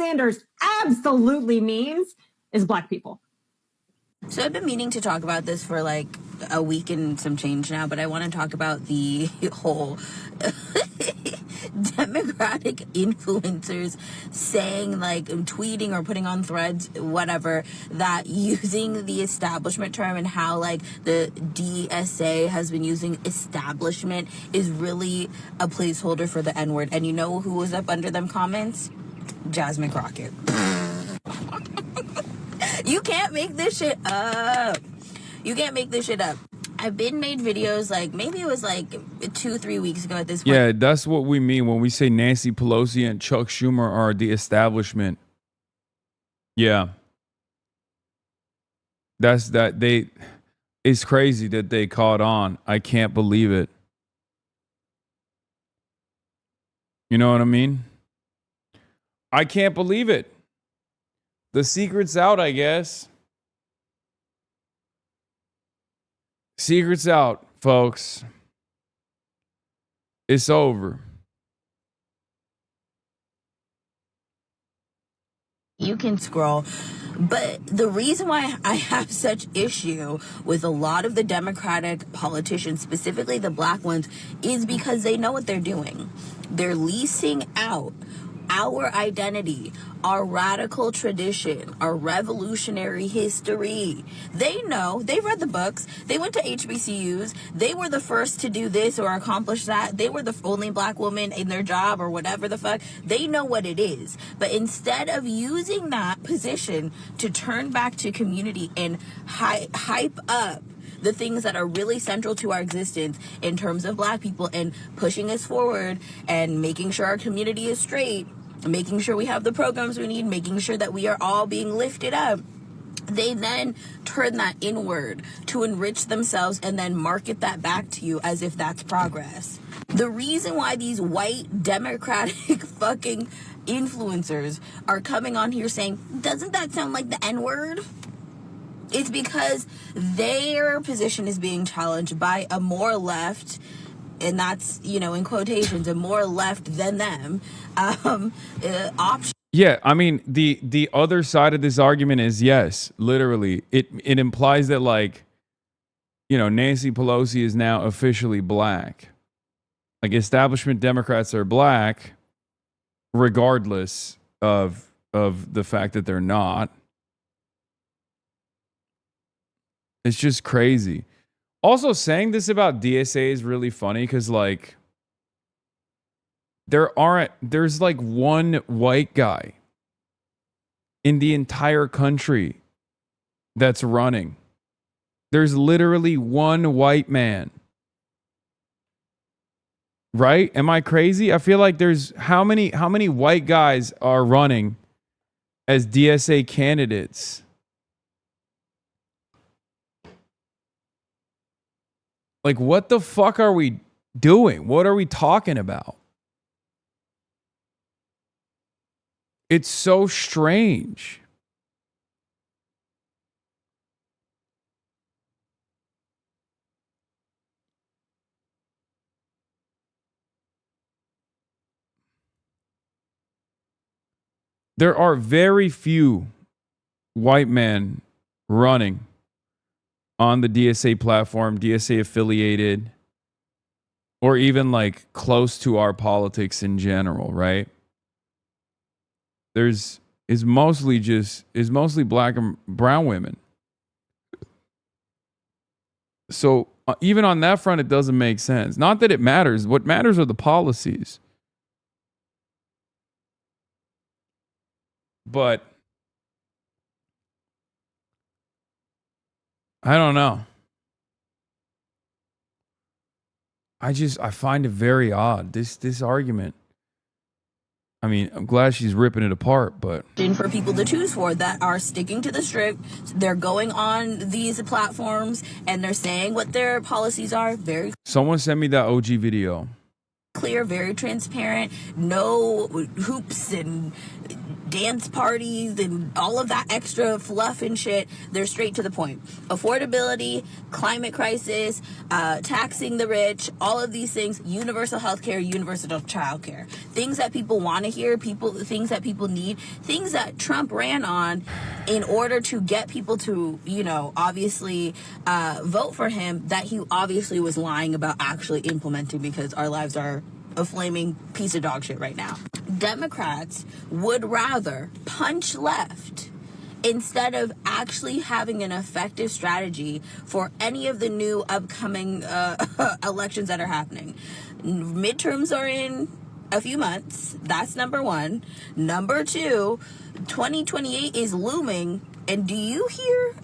Sanders absolutely means is black people. So I've been meaning to talk about this for like a week and some change now, but I want to talk about the whole democratic influencers saying, like, tweeting or putting on threads, whatever, that using the establishment term and how like the DSA has been using establishment is really a placeholder for the N-word. And you know who was up under them comments? Jasmine Crockett. You can't make this shit up. You can't make this shit up. I've been made videos, like, maybe it was like 2-3 weeks ago at this point. Yeah, that's what we mean when we say Nancy Pelosi and Chuck Schumer are the establishment. Yeah. It's crazy that they caught on. I can't believe it. You know what I mean? I can't believe it. The secret's out, I guess. Secret's out, folks. It's over. You can scroll. But the reason why I have such issue with a lot of the Democratic politicians, specifically the black ones, is because they know what they're doing. They're leasing out our identity, our radical tradition, our revolutionary history. They know. They read the books. They went to HBCUs. They were the first to do this or accomplish that. They were the only black woman in their job or whatever the fuck. They know what it is. But instead of using that position to turn back to community and hype up the things that are really central to our existence in terms of black people and pushing us forward and making sure our community is straight, making sure we have the programs we need, making sure that we are all being lifted up, they then turn that inward to enrich themselves and then market that back to you as if that's progress. The reason why these white democratic fucking influencers are coming on here saying, doesn't that sound like the N-word? It's because their position is being challenged by a more left, and that's, you know, in quotations, a more left than them option. Yeah, I mean, the other side of this argument is, yes, literally, it implies that, like, you know, Nancy Pelosi is now officially black. Like, establishment Democrats are black, regardless of the fact that they're not. It's just crazy. Also, saying this about DSA is really funny because, like, there's like one white guy in the entire country that's running. There's literally one white man. Right? Am I crazy? I feel like there's how many white guys are running as DSA candidates? Like, what the fuck are we doing? What are we talking about? It's so strange. There are very few white men running on the DSA platform, DSA affiliated, or even like close to our politics in general, right? Is mostly black and brown women. So even on that front, it doesn't make sense. Not that it matters. What matters are the policies. But I don't know. I find it very odd, this argument. I mean, I'm glad she's ripping it apart, but for people to choose for that are sticking to the script. They're going on these platforms and they're saying what their policies are. Very someone sent me that OG video. Clear, very transparent, no hoops and dance parties and all of that extra fluff and shit. They're straight to the point. Affordability, climate crisis, taxing the rich, all of these things, universal health care, universal child care. Things that people want to hear, things that people need, things that Trump ran on in order to get people to, obviously vote for him, that he obviously was lying about actually implementing, because our lives are a flaming piece of dog shit right now. Democrats would rather punch left instead of actually having an effective strategy for any of the new upcoming elections that are happening. Midterms are in a few months. That's number one. Number two, 2028 is looming. And do you hear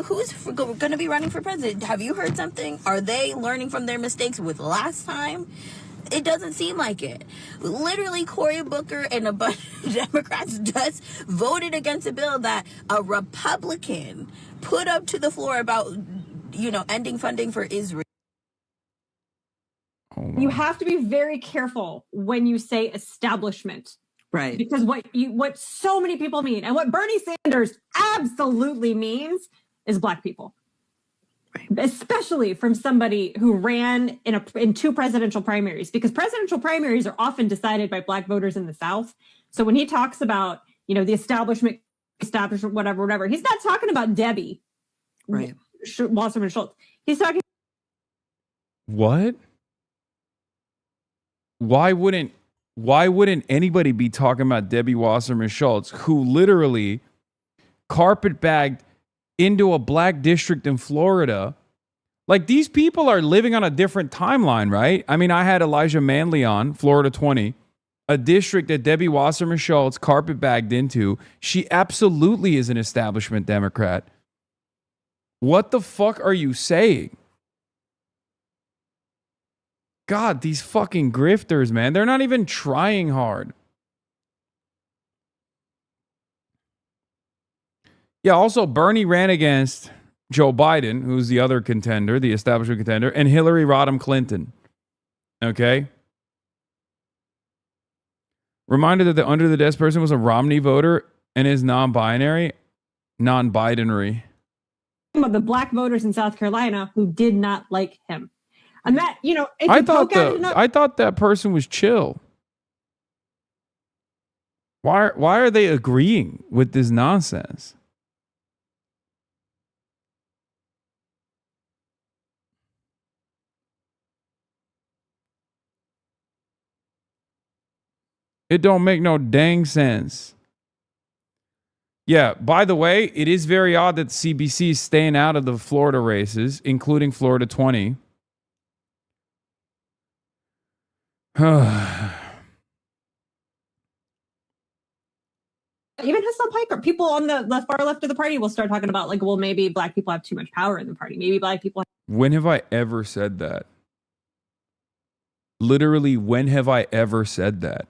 who's going to be running for president? Have you heard something? Are they learning from their mistakes with last time? It doesn't seem like it. Literally, Cory Booker and a bunch of Democrats just voted against a bill that a Republican put up to the floor about, ending funding for Israel. You have to be very careful when you say establishment. Right. Because what so many people mean, and what Bernie Sanders absolutely means, is Black people. Right. Especially from somebody who ran in two presidential primaries, because presidential primaries are often decided by Black voters in the South. So when he talks about, the establishment, whatever, he's not talking about Debbie. Right. Wasserman Schultz. He's talking. What? Why wouldn't anybody be talking about Debbie Wasserman Schultz, who literally carpetbagged into a Black district in Florida? Like, these people are living on a different timeline, right? I mean, I had Elijah Manley on, Florida 20, a district that Debbie Wasserman Schultz carpetbagged into. She absolutely is an establishment Democrat. What the fuck are you saying? God, these fucking grifters, man. They're not even trying hard. Yeah, also, Bernie ran against Joe Biden, who's the other contender, the establishment contender, and Hillary Rodham Clinton. Okay? Reminder that the under-the-desk person was a Romney voter and is non-binary. Non-binary. The Black voters in South Carolina who did not like him. And that, I thought that person was chill. Why are they agreeing with this nonsense? It don't make no dang sense. Yeah, by the way, it is very odd that CBC is staying out of the Florida races, including Florida 20. Even Hassan Piker, people on the far left of the party will start talking about, like, well, maybe Black people have too much power in the party. Maybe Black people. When have I ever said that? Literally, when have I ever said that?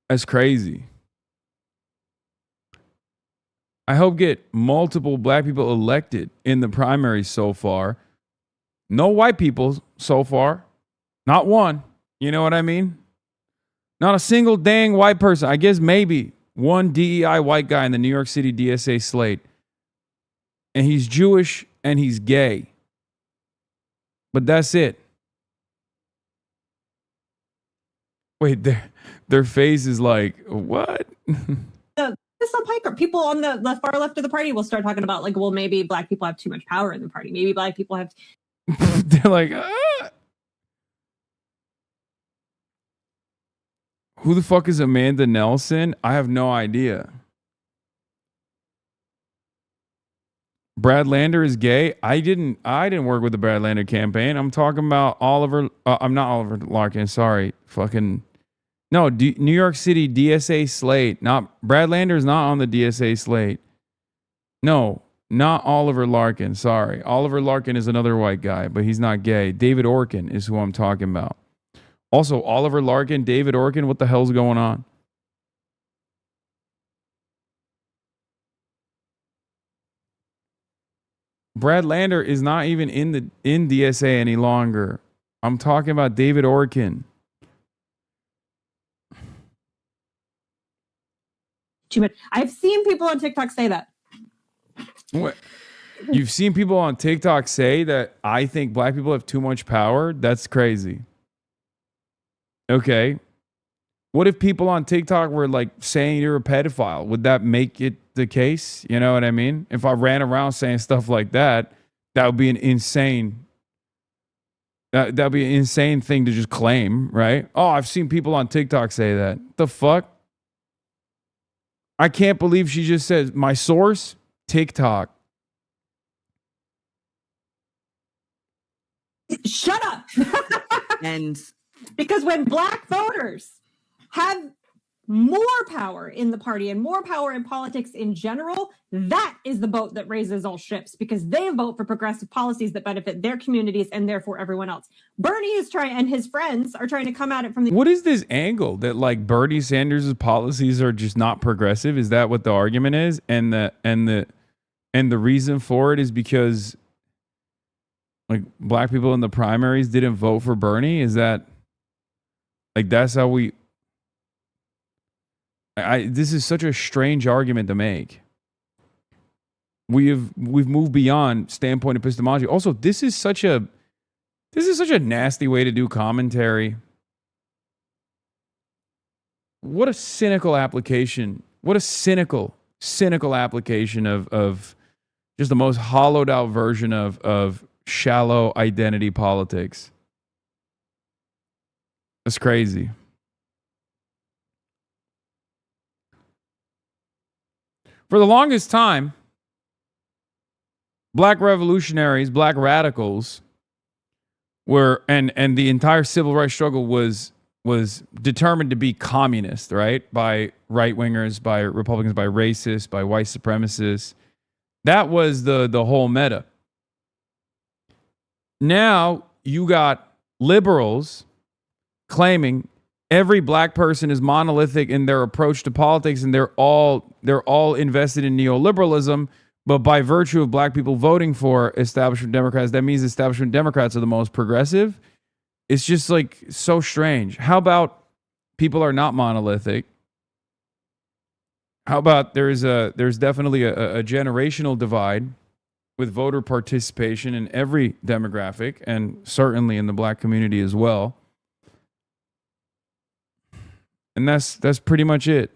That's crazy. I hope get multiple Black people elected in the primaries so far. No white people so far. Not one. You know what I mean? Not a single dang white person. I guess maybe one DEI white guy in the New York City DSA slate. And he's Jewish and he's gay. But that's it. Wait, their face is like, what? Hassan Piker, people on the far left of the party will start talking about, like, well, maybe Black people have too much power in the party. Maybe Black people have. They're like, ah. Who the fuck is Amanda Nelson? I have no idea. Brad Lander is gay. I didn't work with the Brad Lander campaign. I'm talking about Oliver. I'm not Oliver Larkin. Sorry, fucking no. New York City DSA slate. Not Brad Lander is not on the DSA slate. No, not Oliver Larkin. Sorry, Oliver Larkin is another white guy, but he's not gay. David Orkin is who I'm talking about. Also, Oliver Larkin, David Orkin. What the hell's going on? Brad Lander is not even in DSA any longer. I'm talking about David Orkin. Too much. I've seen people on TikTok say that. What? You've seen people on TikTok say that I think black people have too much power? That's crazy. Okay. What if people on TikTok were like saying you're a pedophile? Would that make it the case? You know what I mean? If I ran around saying stuff like that, that would be an insane that'd be an insane thing to just claim, right? Oh, I've seen people on TikTok say that. The fuck? I can't believe she just says my source, TikTok. Shut up. And because when black voters have more power in the party and more power in politics in general, that is the boat that raises all ships, because they vote for progressive policies that benefit their communities and therefore everyone else. Bernie is trying, and his friends are trying to come at it from the... What is this angle that like Bernie Sanders' policies are just not progressive? Is that what the argument is? And the reason for it is because like black people in the primaries didn't vote for Bernie? Is that like that's how we... this is such a strange argument to make. We've moved beyond standpoint epistemology. Also, this is such a nasty way to do commentary. What a cynical application. What a cynical application of just the most hollowed out version of shallow identity politics. That's crazy. For the longest time, black revolutionaries, black radicals were, and the entire civil rights struggle was determined to be communist, right? By right wingers, by Republicans, by racists, by white supremacists. That was the whole meta. Now you got liberals claiming every black person is monolithic in their approach to politics, and they're all invested in neoliberalism. But by virtue of black people voting for establishment Democrats, that means establishment Democrats are the most progressive. It's just like so strange. How about people are not monolithic? How about there's definitely a generational divide with voter participation in every demographic, and certainly in the black community as well. And that's pretty much it.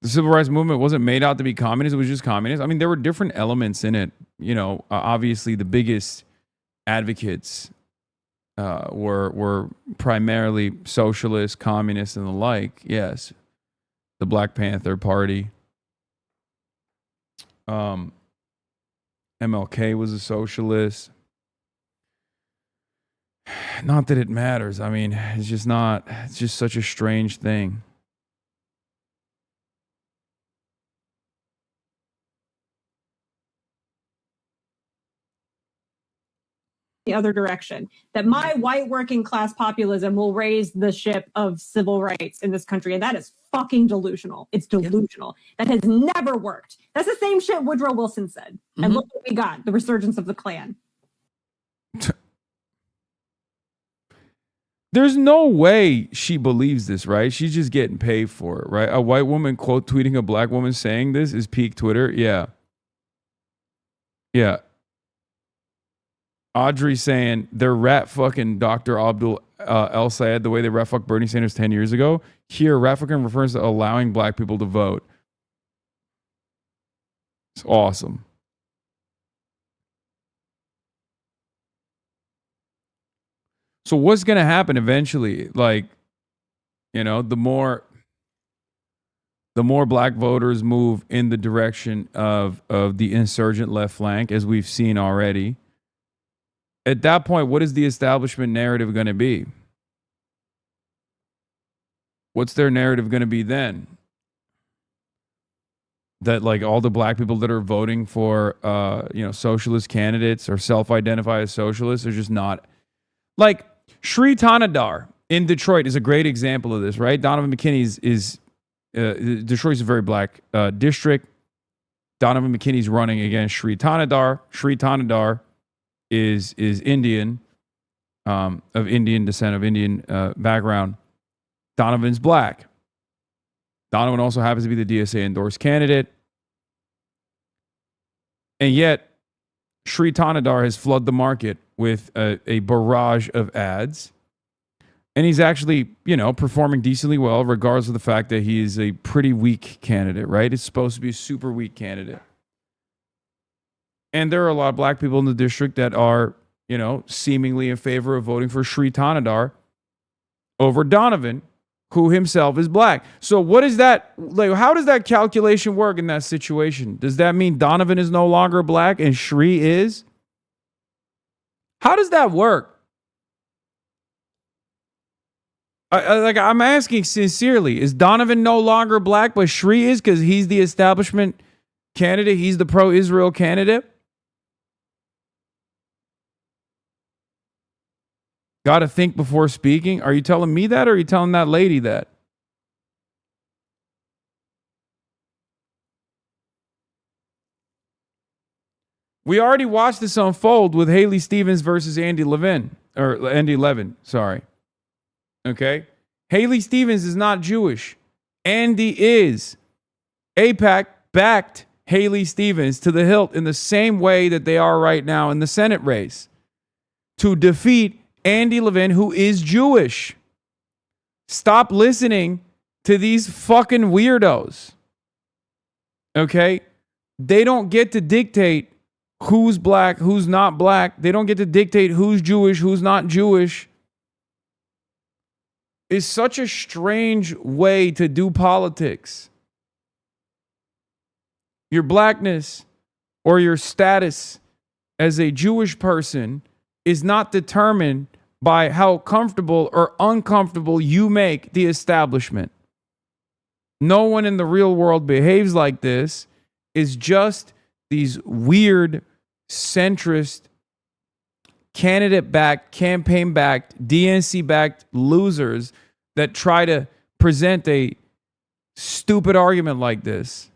The civil rights movement wasn't made out to be communist. It was just communist. I mean, there were different elements in it. You know, obviously the biggest advocates were primarily socialists, communists, and the like. Yes, the Black Panther Party. MLK was a socialist. Not that it matters. I mean, it's just not. It's just such a strange thing. The other direction, that my white working class populism will raise the ship of civil rights in this country, and that is fucking delusional. It's delusional. That has never worked. That's the same shit Woodrow Wilson said. And look what we got, the resurgence of the Klan. There's no way she believes this, right? She's just getting paid for it, right? A white woman quote tweeting a black woman saying this is peak Twitter. Yeah. Audrey saying they're rat fucking Dr. Abdul El Sayed the way they rat fucked Bernie Sanders 10 years ago. Here, rat fucking refers to allowing black people to vote. It's awesome. So what's going to happen eventually? Like, you know, the more black voters move in the direction of the insurgent left flank, as we've seen already, at that point, what is the establishment narrative going to be? What's their narrative going to be then? that like all the black people that are voting for socialist candidates or self-identify as socialists are just not like Sri Tanadar in Detroit is a great example of this, right? Donovan McKinney's is Detroit's a very black district. Donovan McKinney's running against Sri Tanadar. Sri Tanadar is Indian, of Indian descent, of Indian background. Donovan's black. Donovan also happens to be the DSA endorsed candidate. And yet, Sri Tanadar has flooded the market with a barrage of ads. And he's actually, performing decently well, regardless of the fact that he is a pretty weak candidate, right? It's supposed to be a super weak candidate. And there are a lot of black people in the district that are, seemingly in favor of voting for Sri Tanadar over Donovan, who himself is black. So what is that? Like, how does that calculation work in that situation? Does that mean Donovan is no longer black and Sri is? How does that work? I'm asking sincerely, is Donovan no longer black, but Sri is because he's the establishment candidate? He's the pro-Israel candidate? Got to think before speaking. Are you telling me that or are you telling that lady that? We already watched this unfold with Haley Stevens versus Andy Levin. Sorry. Okay? Haley Stevens is not Jewish. Andy is. AIPAC backed Haley Stevens to the hilt in the same way that they are right now in the Senate race to defeat Andy Levin, who is Jewish. Stop listening to these fucking weirdos. Okay? They don't get to dictate who's black, who's not black. They don't get to dictate who's Jewish, who's not Jewish. It's such a strange way to do politics. Your blackness or your status as a Jewish person is not determined by how comfortable or uncomfortable you make the establishment. No one in the real world behaves like this. It's just these weird, centrist, candidate-backed, campaign-backed, DNC-backed losers that try to present a stupid argument like this.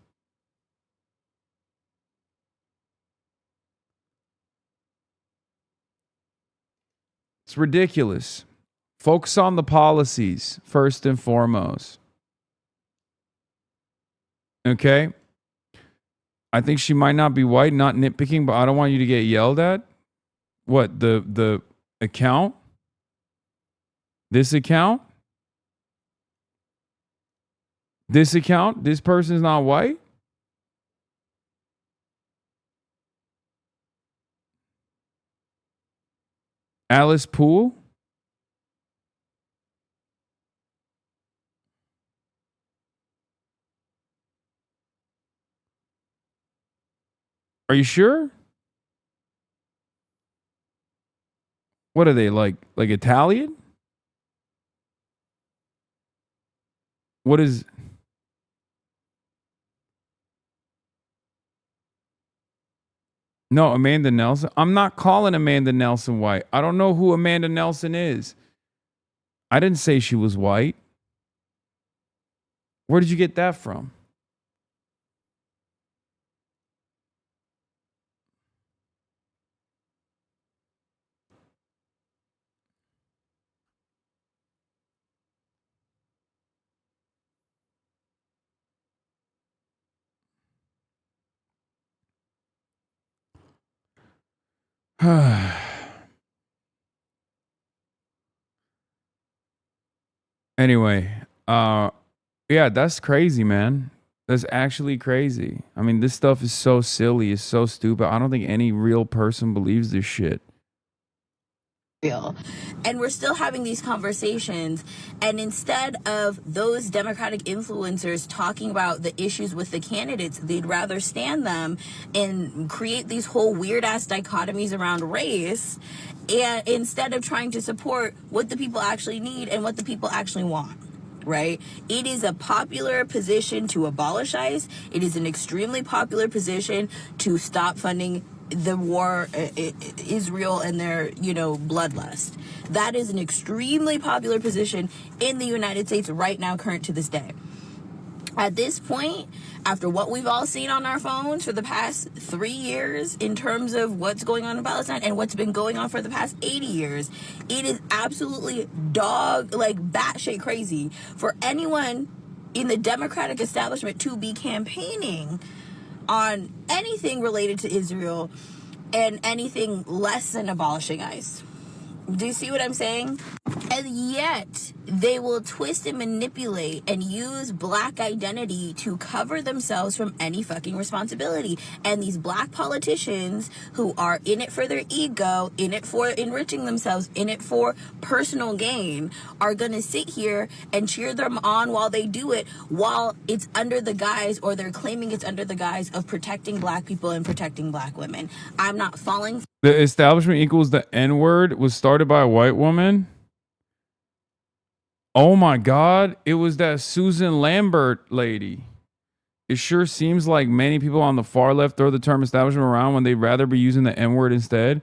It's ridiculous. Focus on the policies first and foremost. Okay? I think she might not be white, not nitpicking, but I don't want you to get yelled at. What, the account? This account? This account? This person's not white? Alice Poole? Are you sure? What are they, like Italian? What is... No, Amanda Nelson. I'm not calling Amanda Nelson white. I don't know who Amanda Nelson is. I didn't say she was white. Where did you get that from? Anyway, yeah, that's crazy, man. That's actually crazy. I mean, this stuff is so silly, it's so stupid. I don't think any real person believes this shit. Real. And we're still having these conversations, and instead of those Democratic influencers talking about the issues with the candidates, they'd rather stand them and create these whole weird ass dichotomies around race, and instead of trying to support what the people actually need and what the people actually want. right? It is a popular position to abolish ICE. It is an extremely popular position to stop funding the war, Israel and their, bloodlust. That is an extremely popular position in the United States right now, current to this day. At this point, after what we've all seen on our phones for the past 3 years in terms of what's going on in Palestine and what's been going on for the past 80 years, it is absolutely batshit crazy for anyone in the Democratic establishment to be campaigning on anything related to Israel and anything less than abolishing ICE. Do you see what I'm saying? And yet, they will twist and manipulate and use black identity to cover themselves from any fucking responsibility. And these black politicians who are in it for their ego, in it for enriching themselves, in it for personal gain, are going to sit here and cheer them on while they do it, while it's under the guise, or they're claiming it's under the guise of protecting black people and protecting black women. I'm not falling. The establishment equals the N-word was started by a white woman. Oh my God. It was that Susan Lambert lady. It sure seems like many people on the far left throw the term establishment around when they'd rather be using the N-word instead.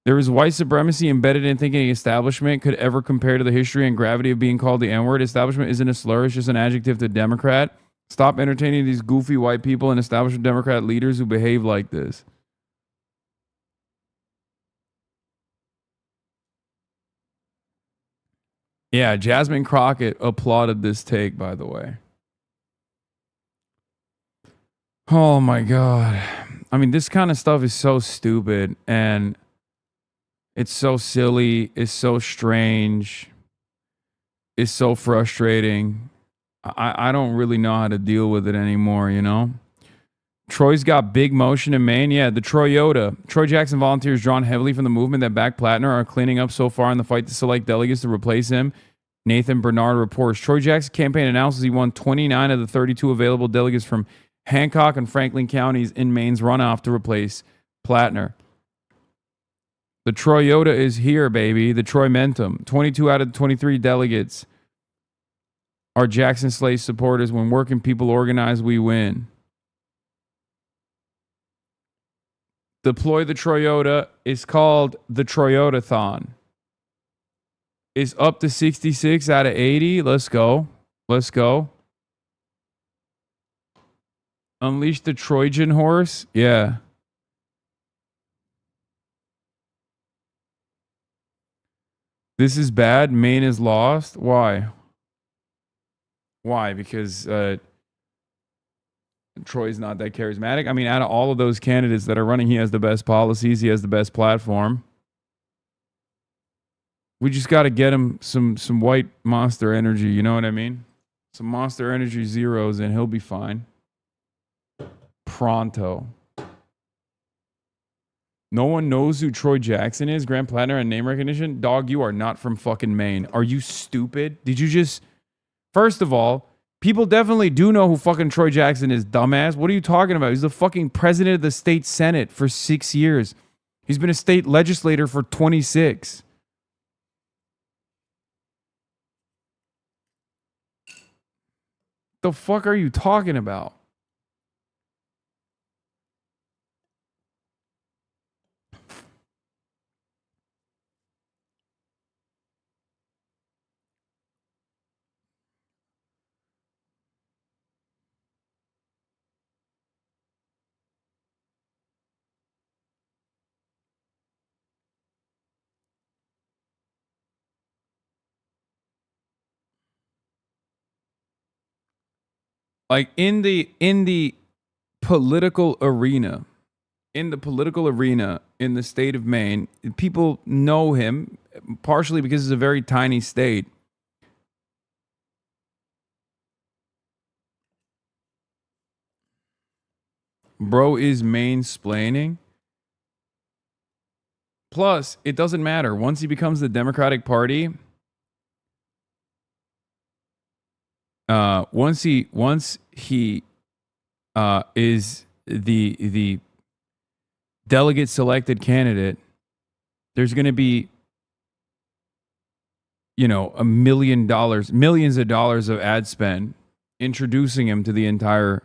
There is white supremacy embedded in thinking establishment could ever compare to the history and gravity of being called the N-word. Establishment isn't a slur, it's just an adjective to Democrat. Stop entertaining these goofy white people and establishment Democrat leaders who behave like this. Yeah, Jasmine Crockett applauded this take, by the way. Oh my God. I mean, this kind of stuff is so stupid and it's so silly. It's so strange. It's so frustrating. I don't really know how to deal with it anymore, you know? Troy's got big motion in Maine. Yeah, the Troyota. Troy Jackson volunteers drawn heavily from the movement that backed Plattner are cleaning up so far in the fight to select delegates to replace him. Nathan Bernard reports. Troy Jackson's campaign announces he won 29 of the 32 available delegates from Hancock and Franklin counties in Maine's runoff to replace Plattner. The Troyota is here, baby. The Troy Mentum. 22 out of 23 delegates are Jackson Slay supporters. When working people organize, we win. Deploy the Troyota is called the Troyotathon. Is up to 66 out of 80. Let's go. Let's go. Unleash the Trojan horse. Yeah. This is bad. Maine is lost. Why? Why? Because Troy's not that charismatic. I mean, out of all of those candidates that are running, he has the best policies. He has the best platform. We just got to get him some white monster energy. You know what I mean? Some monster energy zeros and he'll be fine. Pronto. No one knows who Troy Jackson is. Grant Plattner and name recognition. Dog, you are not from fucking Maine. Are you stupid? Did you just... First of all, people definitely do know who fucking Troy Jackson is, dumbass. What are you talking about? He's the fucking president of the state senate for 6 years. He's been a state legislator for 26. The fuck are you talking about? Like in the political arena, in the state of Maine, people know him partially because it's a very tiny state. Bro is mansplaining. Plus, it doesn't matter. Once he becomes the Democratic Party, once he is the delegate selected candidate, there's going to be millions of dollars of ad spend, introducing him to the entire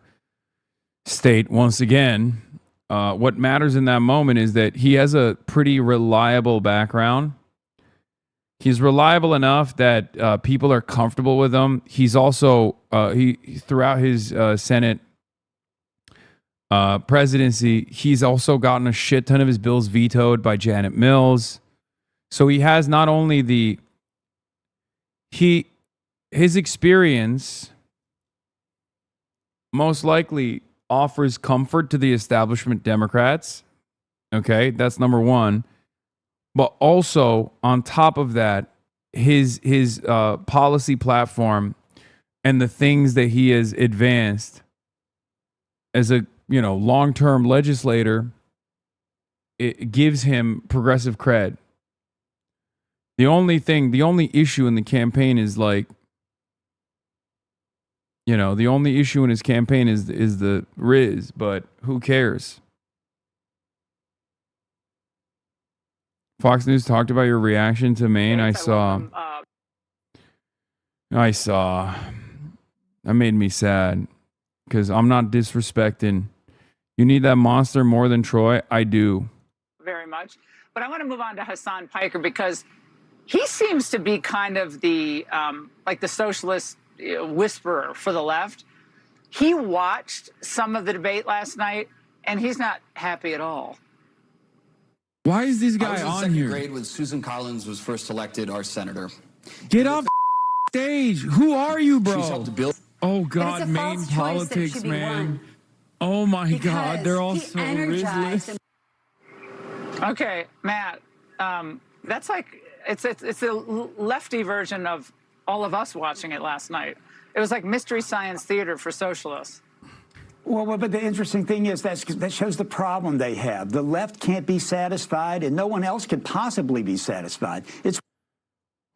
state once again. What matters in that moment is that he has a pretty reliable background. He's reliable enough that people are comfortable with him. He's also he throughout his Senate presidency, he's also gotten a shit ton of his bills vetoed by Janet Mills. So he has not only his experience most likely offers comfort to the establishment Democrats. Okay, that's number one. But also on top of that, his policy platform and the things that he has advanced as a long-term legislator, it gives him progressive cred. The only issue in the campaign is the only issue in his campaign is the Riz, but who cares? Fox News talked about your reaction to Maine. I saw. That made me sad because I'm not disrespecting. You need that monster more than Troy? I do. Very much. But I want to move on to Hassan Piker because he seems to be kind of the the socialist whisperer for the left. He watched some of the debate last night, and he's not happy at all. Why is this guy on on here? Grade when Susan Collins was first elected our senator. Get off stage. Who are you, bro? She's helped build. Oh God, Maine politics, man. Oh my God, they're all so rizless. Okay, Matt, that's like it's a lefty version of all of us watching it last night. It was like Mystery Science Theater for socialists. Well, but the interesting thing is that shows the problem they have. The left can't be satisfied, and no one else can possibly be satisfied.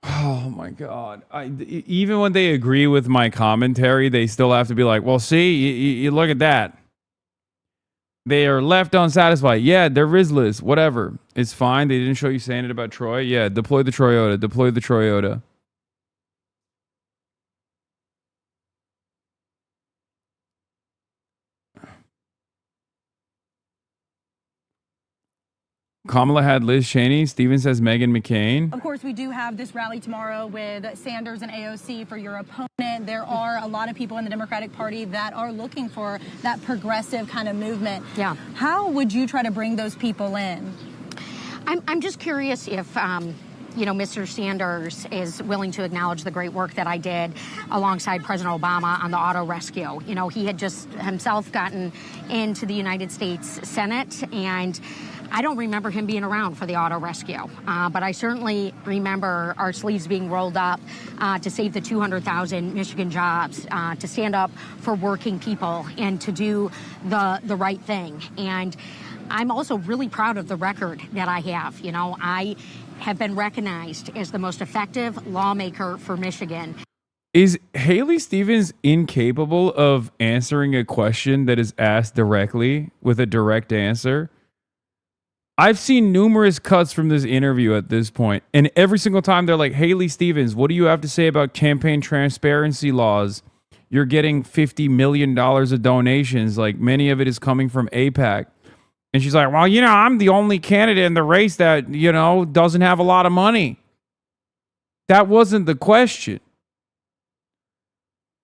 Oh my God! Even when they agree with my commentary, they still have to be like, "Well, see, you look at that. They are left unsatisfied. Yeah, they're Rizless. Whatever. It's fine. They didn't show you saying it about Troy. Yeah, deploy the Troyota. Deploy the Troyota." Kamala had Liz Cheney. Steven says Meghan McCain. Of course, we do have this rally tomorrow with Sanders and AOC for your opponent. There are a lot of people in the Democratic Party that are looking for that progressive kind of movement. Yeah. How would you try to bring those people in? I'm just curious if Mr. Sanders is willing to acknowledge the great work that I did alongside President Obama on the auto rescue. He had just himself gotten into the United States Senate, and I don't remember him being around for the auto rescue, but I certainly remember our sleeves being rolled up to save the 200,000 Michigan jobs, to stand up for working people, and to do the right thing. And I'm also really proud of the record that I have. I have been recognized as the most effective lawmaker for Michigan. Is Haley Stevens incapable of answering a question that is asked directly with a direct answer? I've seen numerous cuts from this interview at this point, and every single time they're like, Haley Stevens, what do you have to say about campaign transparency laws? You're getting $50 million of donations. Like, many of it is coming from AIPAC. And she's like, well, I'm the only candidate in the race that, doesn't have a lot of money. That wasn't the question.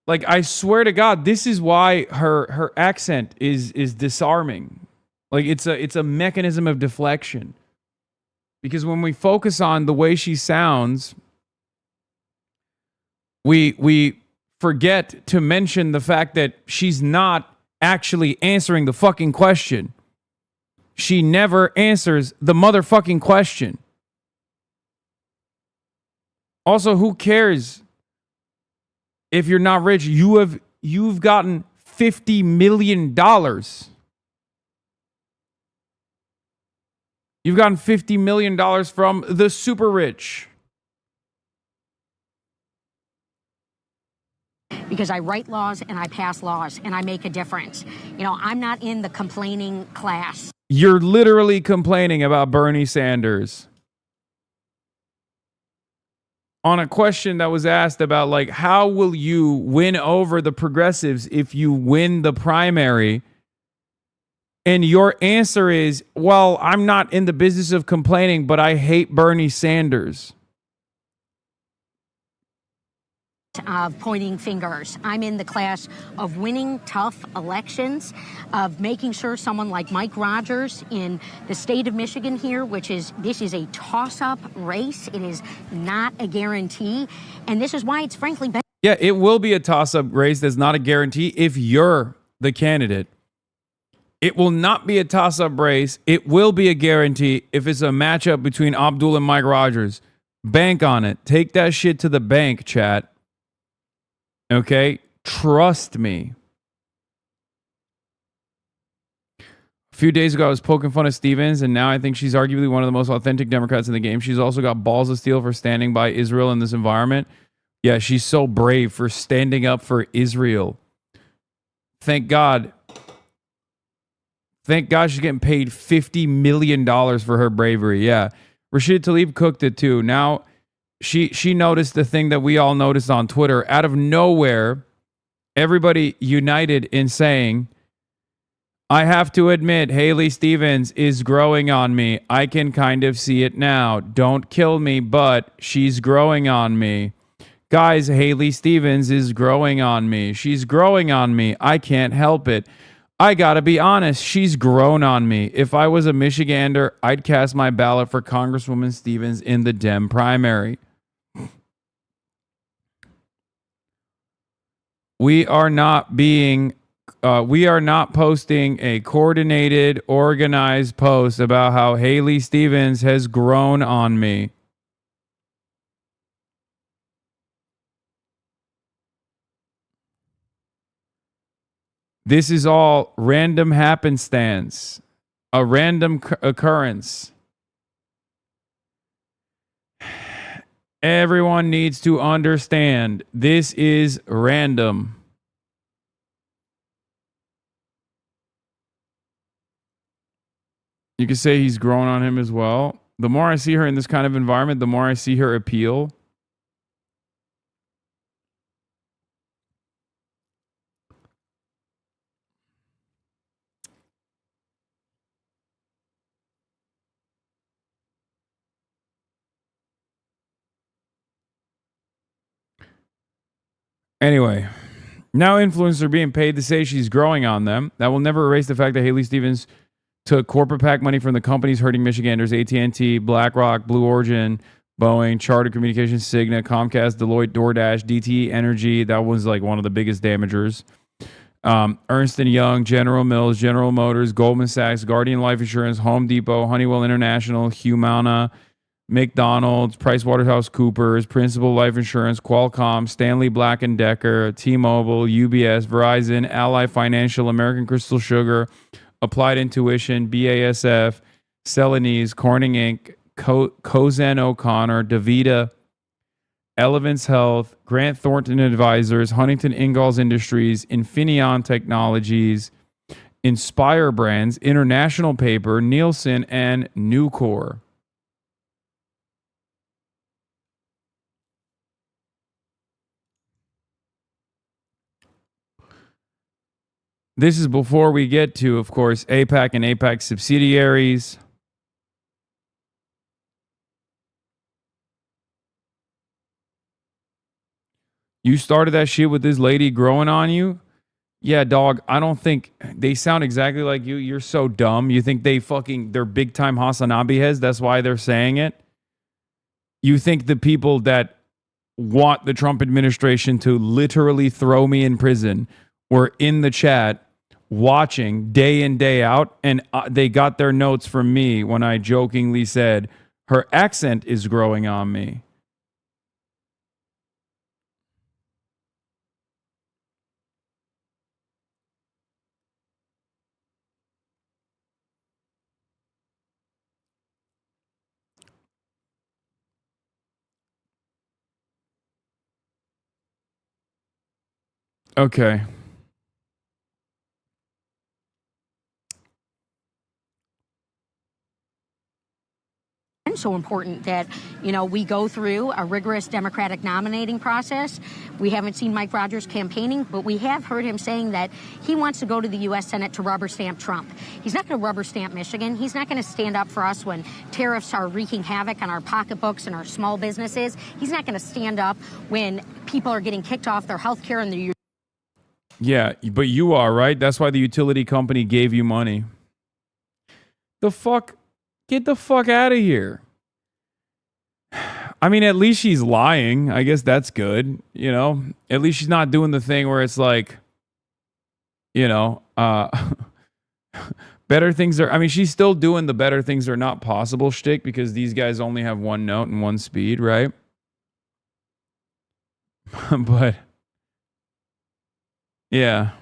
Like, I swear to God, this is why her accent is disarming. Like, it's a mechanism of deflection. Because when we focus on the way she sounds, we forget to mention the fact that she's not actually answering the fucking question. She never answers the motherfucking question. Also, who cares if you're not rich? You've gotten $50 million. You've gotten $50 million from the super rich. Because I write laws and I pass laws and I make a difference. I'm not in the complaining class. You're literally complaining about Bernie Sanders. on a question that was asked about like how will you win over the progressives if you win the primary, and your answer is, well, I'm not in the business of complaining, but I hate Bernie Sanders. Pointing fingers. I'm in the class of winning tough elections, of making sure someone like Mike Rogers in the state of Michigan here, this is a toss-up race. It is not a guarantee. And this is why it's frankly better. Yeah, it will be a toss-up race. That's not a guarantee if you're the candidate. It will not be a toss-up race. It will be a guarantee if it's a matchup between Abdul and Mike Rogers. Bank on it. Take that shit to the bank, chat. Okay? Trust me. A few days ago, I was poking fun of Stevens, and now I think she's arguably one of the most authentic Democrats in the game. She's also got balls of steel for standing by Israel in this environment. Yeah, she's so brave for standing up for Israel. Thank God. Thank God she's getting paid $50 million for her bravery. Yeah. Rashid Tlaib cooked it too. Now, she noticed the thing that we all noticed on Twitter. Out of nowhere, everybody united in saying, I have to admit, Haley Stevens is growing on me. I can kind of see it now. Don't kill me, but she's growing on me. Guys, Haley Stevens is growing on me. She's growing on me. I can't help it. I gotta be honest, she's grown on me. If I was a Michigander, I'd cast my ballot for Congresswoman Stevens in the Dem primary. We are not posting a coordinated, organized post about how Haley Stevens has grown on me. This is all random happenstance, a random occurrence. Everyone needs to understand this is random. You could say he's grown on him as well. The more I see her in this kind of environment, the more I see her appeal. Anyway, now influencers are being paid to say she's growing on them. That will never erase the fact that Haley Stevens took corporate PAC money from the companies hurting Michiganders: AT&T, BlackRock, Blue Origin, Boeing, Charter Communications, Cigna, Comcast, Deloitte, DoorDash, DTE Energy. That was like one of the biggest damagers. Ernst & Young, General Mills, General Motors, Goldman Sachs, Guardian Life Insurance, Home Depot, Honeywell International, Humana, McDonald's, PricewaterhouseCoopers, Principal Life Insurance, Qualcomm, Stanley Black & Decker, T-Mobile, UBS, Verizon, Ally Financial, American Crystal Sugar, Applied Intuition, BASF, Celanese, Corning Inc., Cozen O'Connor, DaVita, Elevance Health, Grant Thornton Advisors, Huntington Ingalls Industries, Infineon Technologies, Inspire Brands, International Paper, Nielsen, and Nucor. This is before we get to, of course, APAC and APAC subsidiaries. You started that shit with this lady growing on you? Yeah, dog, I don't think they sound exactly like you. You're so dumb. You think they're big time Hasanabi heads? That's why they're saying it? You think the people that want the Trump administration to literally throw me in prison were in the chat watching day in, day out, and they got their notes from me when I jokingly said, her accent is growing on me. Okay. so important that, we go through a rigorous Democratic nominating process. We haven't seen Mike Rogers campaigning, but we have heard him saying that he wants to go to the U.S. Senate to rubber stamp Trump. He's not going to rubber stamp Michigan. He's not going to stand up for us when tariffs are wreaking havoc on our pocketbooks and our small businesses. He's not going to stand up when people are getting kicked off their health care and their... Yeah, but you are, right? That's why the utility company gave you money. The fuck? Get the fuck out of here. I mean, at least she's lying. I guess that's good. At least she's not doing the thing where it's like, better things are, I mean, she's still doing the better things are not possible shtick because these guys only have one note and one speed, right? But, yeah.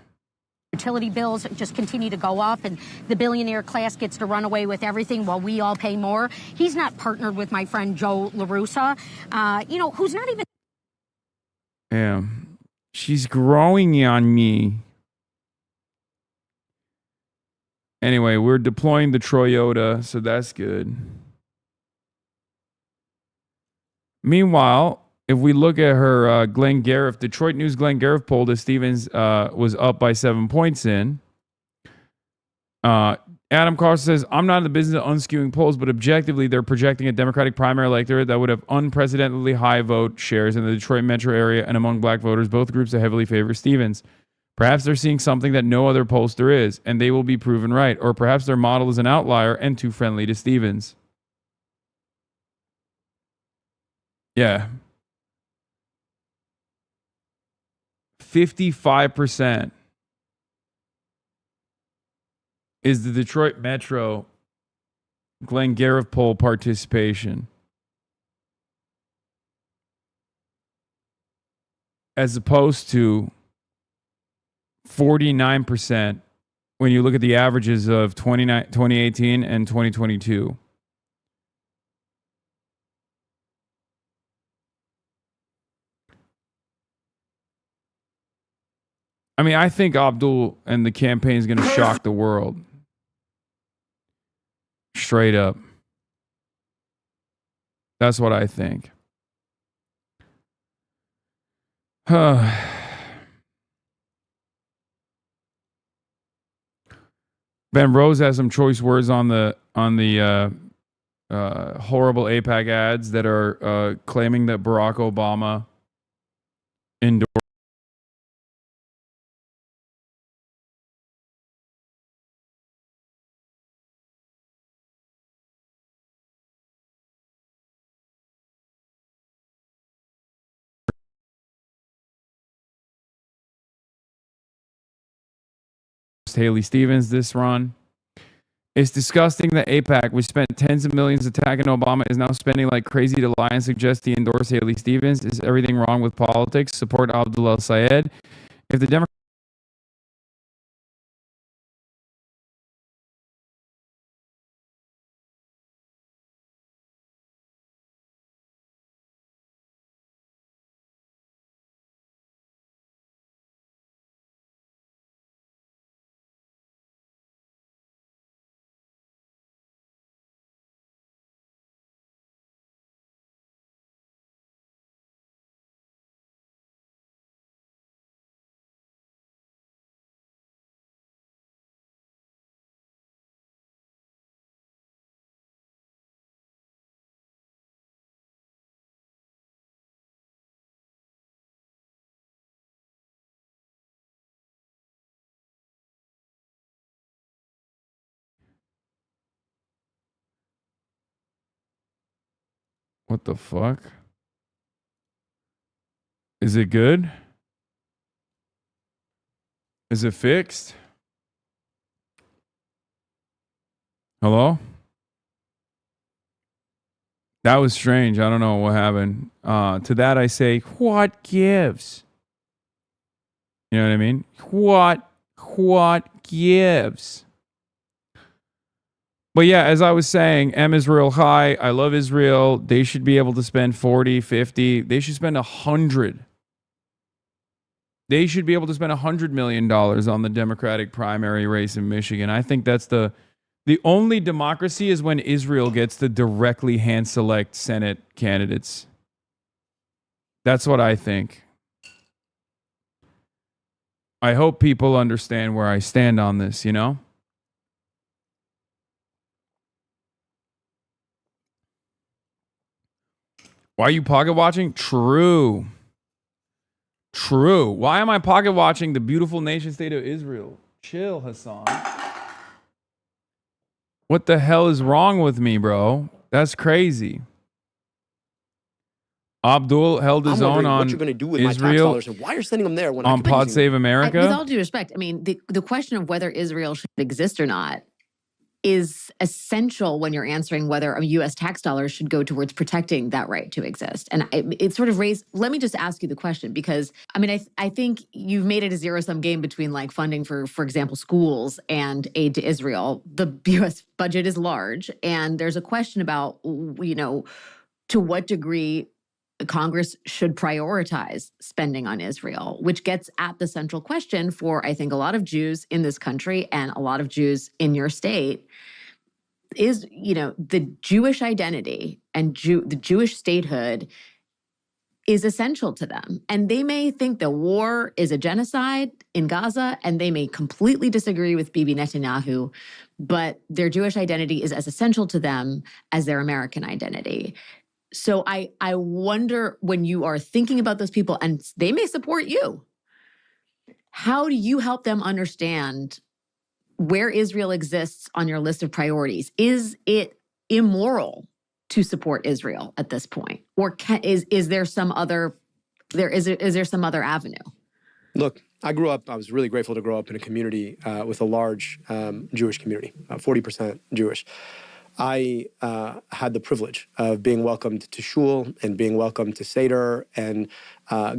Utility bills just continue to go up, and the billionaire class gets to run away with everything while we all pay more. He's not partnered with my friend Joe LaRussa, who's not even... Yeah. She's growing on me. Anyway, we're deploying the Toyota, so that's good. Meanwhile, if we look at her Glenn Gariff, Detroit News Glenn Gariff poll that Stevens was up by 7 points in. Adam Carson says, I'm not in the business of unskewing polls, but objectively, they're projecting a Democratic primary electorate that would have unprecedentedly high vote shares in the Detroit metro area and among black voters, both groups that heavily favor Stevens. Perhaps they're seeing something that no other pollster is, and they will be proven right. Or perhaps their model is an outlier and too friendly to Stevens. Yeah. 55% is the Detroit Metro Glenn Gariff poll participation, as opposed to 49% when you look at the averages of 2018 and 2022. I mean, I think Abdul and the campaign is going to shock the world. Straight up. That's what I think. Ben Rose has some choice words on the horrible AIPAC ads that are claiming that Barack Obama endorsed Haley Stevens this run. It's disgusting that AIPAC, which spent tens of millions attacking Obama, is now spending like crazy to lie and suggest he endorsed Haley Stevens. Is everything wrong with politics? Support Abdul El Sayed. If the Democrats... What the fuck? Is it good? Is it fixed? Hello? That was strange. I don't know what happened. To that I say, what gives? You know what I mean? What gives? But yeah, as I was saying, M is real high. I love Israel. They should be able to spend 40, 50. They should spend 100. They should be able to spend $100 million on the Democratic primary race in Michigan. I think that's the The only democracy is when Israel gets to directly hand select Senate candidates. That's what I think. I hope people understand where I stand on this, you know? Why are you pocket watching? True. True. Why am I pocket watching the beautiful nation state of Israel? Chill, Hassan. What the hell is wrong with me, bro? That's crazy. Abdul held his own on what you're going to do with Israel my tax dollars and why you're sending them there when on Pod Save America. With all due respect, I mean, the question of whether Israel should exist or not is essential when you're answering whether U.S. tax dollars should go towards protecting that right to exist. And it sort of raised, let me just ask you the question, because, I mean, I think you've made it a zero-sum game between like funding for example, schools and aid to Israel. The U.S. budget is large, and there's a question about, you know, to what degree Congress should prioritize spending on Israel, which gets at the central question for, I think, a lot of Jews in this country and a lot of Jews in your state is, you know, the Jewish identity and the Jewish statehood is essential to them. And they may think the war is a genocide in Gaza, and they may completely disagree with Bibi Netanyahu, but their Jewish identity is as essential to them as their American identity. So I wonder, when you are thinking about those people, and they may support you, how do you help them understand where Israel exists on your list of priorities? Is it immoral to support Israel at this point, or is there some other is there some other avenue? Look, I was really grateful to grow up in a community with a large Jewish community, 40% Jewish. I had the privilege of being welcomed to shul and being welcomed to Seder and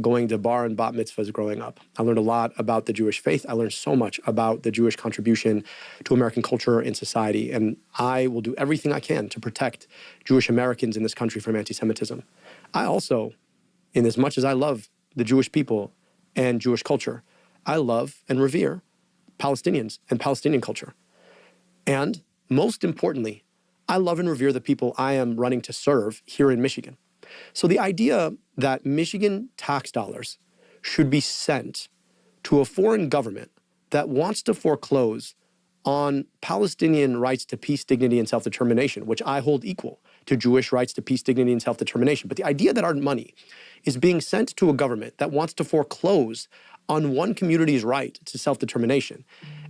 going to bar and bat mitzvahs growing up. I learned a lot about the Jewish faith. I learned so much about the Jewish contribution to American culture and society. And I will do everything I can to protect Jewish Americans in this country from anti-Semitism. I also, in as much as I love the Jewish people and Jewish culture, I love and revere Palestinians and Palestinian culture. And most importantly, I love and revere the people I am running to serve here in Michigan. So the idea that Michigan tax dollars should be sent to a foreign government that wants to foreclose on Palestinian rights to peace, dignity, and self-determination, which I hold equal to Jewish rights to peace, dignity, and self-determination. But the idea that our money is being sent to a government that wants to foreclose on one community's right to self-determination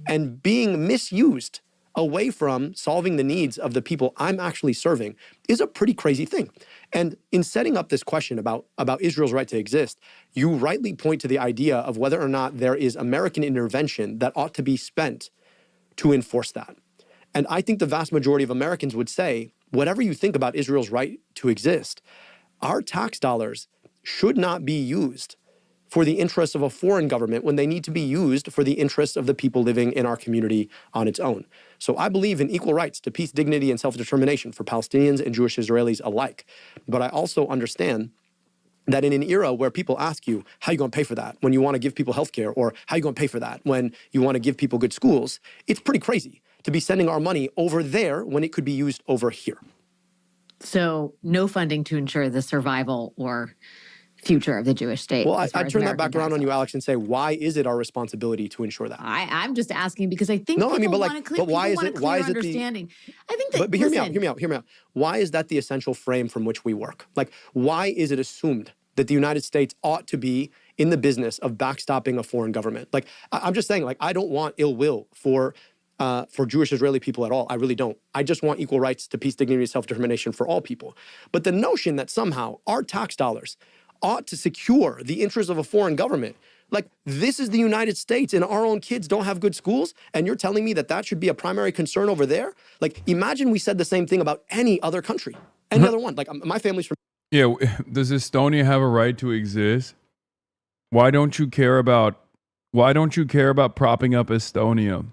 and being misused away from solving the needs of the people I'm actually serving is a pretty crazy thing. And in setting up this question about Israel's right to exist, you rightly point to the idea of whether or not there is American intervention that ought to be spent to enforce that. And I think the vast majority of Americans would say, whatever you think about Israel's right to exist, our tax dollars should not be used for the interests of a foreign government when they need to be used for the interests of the people living in our community on its own. So I believe in equal rights to peace, dignity, and self-determination for Palestinians and Jewish Israelis alike. But I also understand that in an era where people ask you, how are you going to pay for that when you want to give people health care, or how are you going to pay for that when you want to give people good schools, it's pretty crazy to be sending our money over there when it could be used over here. So no funding to ensure the survival or future of the Jewish state. Well, I turn that back around on you, Alex, and say, why is it our responsibility to ensure that? I'm just asking because I think people want a clear understanding. I think that, but hear me out. Why is that the essential frame from which we work? Like, why is it assumed that the United States ought to be in the business of backstopping a foreign government? Like, I'm just saying, like, I don't want ill will for Jewish Israeli people at all. I really don't. I just want equal rights to peace, dignity, and self-determination for all people. But the notion that somehow our tax dollars ought to secure the interests of a foreign government, like, this is the United States and our own kids don't have good schools, and you're telling me that that should be a primary concern over there? Like, imagine we said the same thing about any other country, any other one. Like, my family's from... Yeah, does Estonia have a right to exist? Why don't you care about propping up Estonia?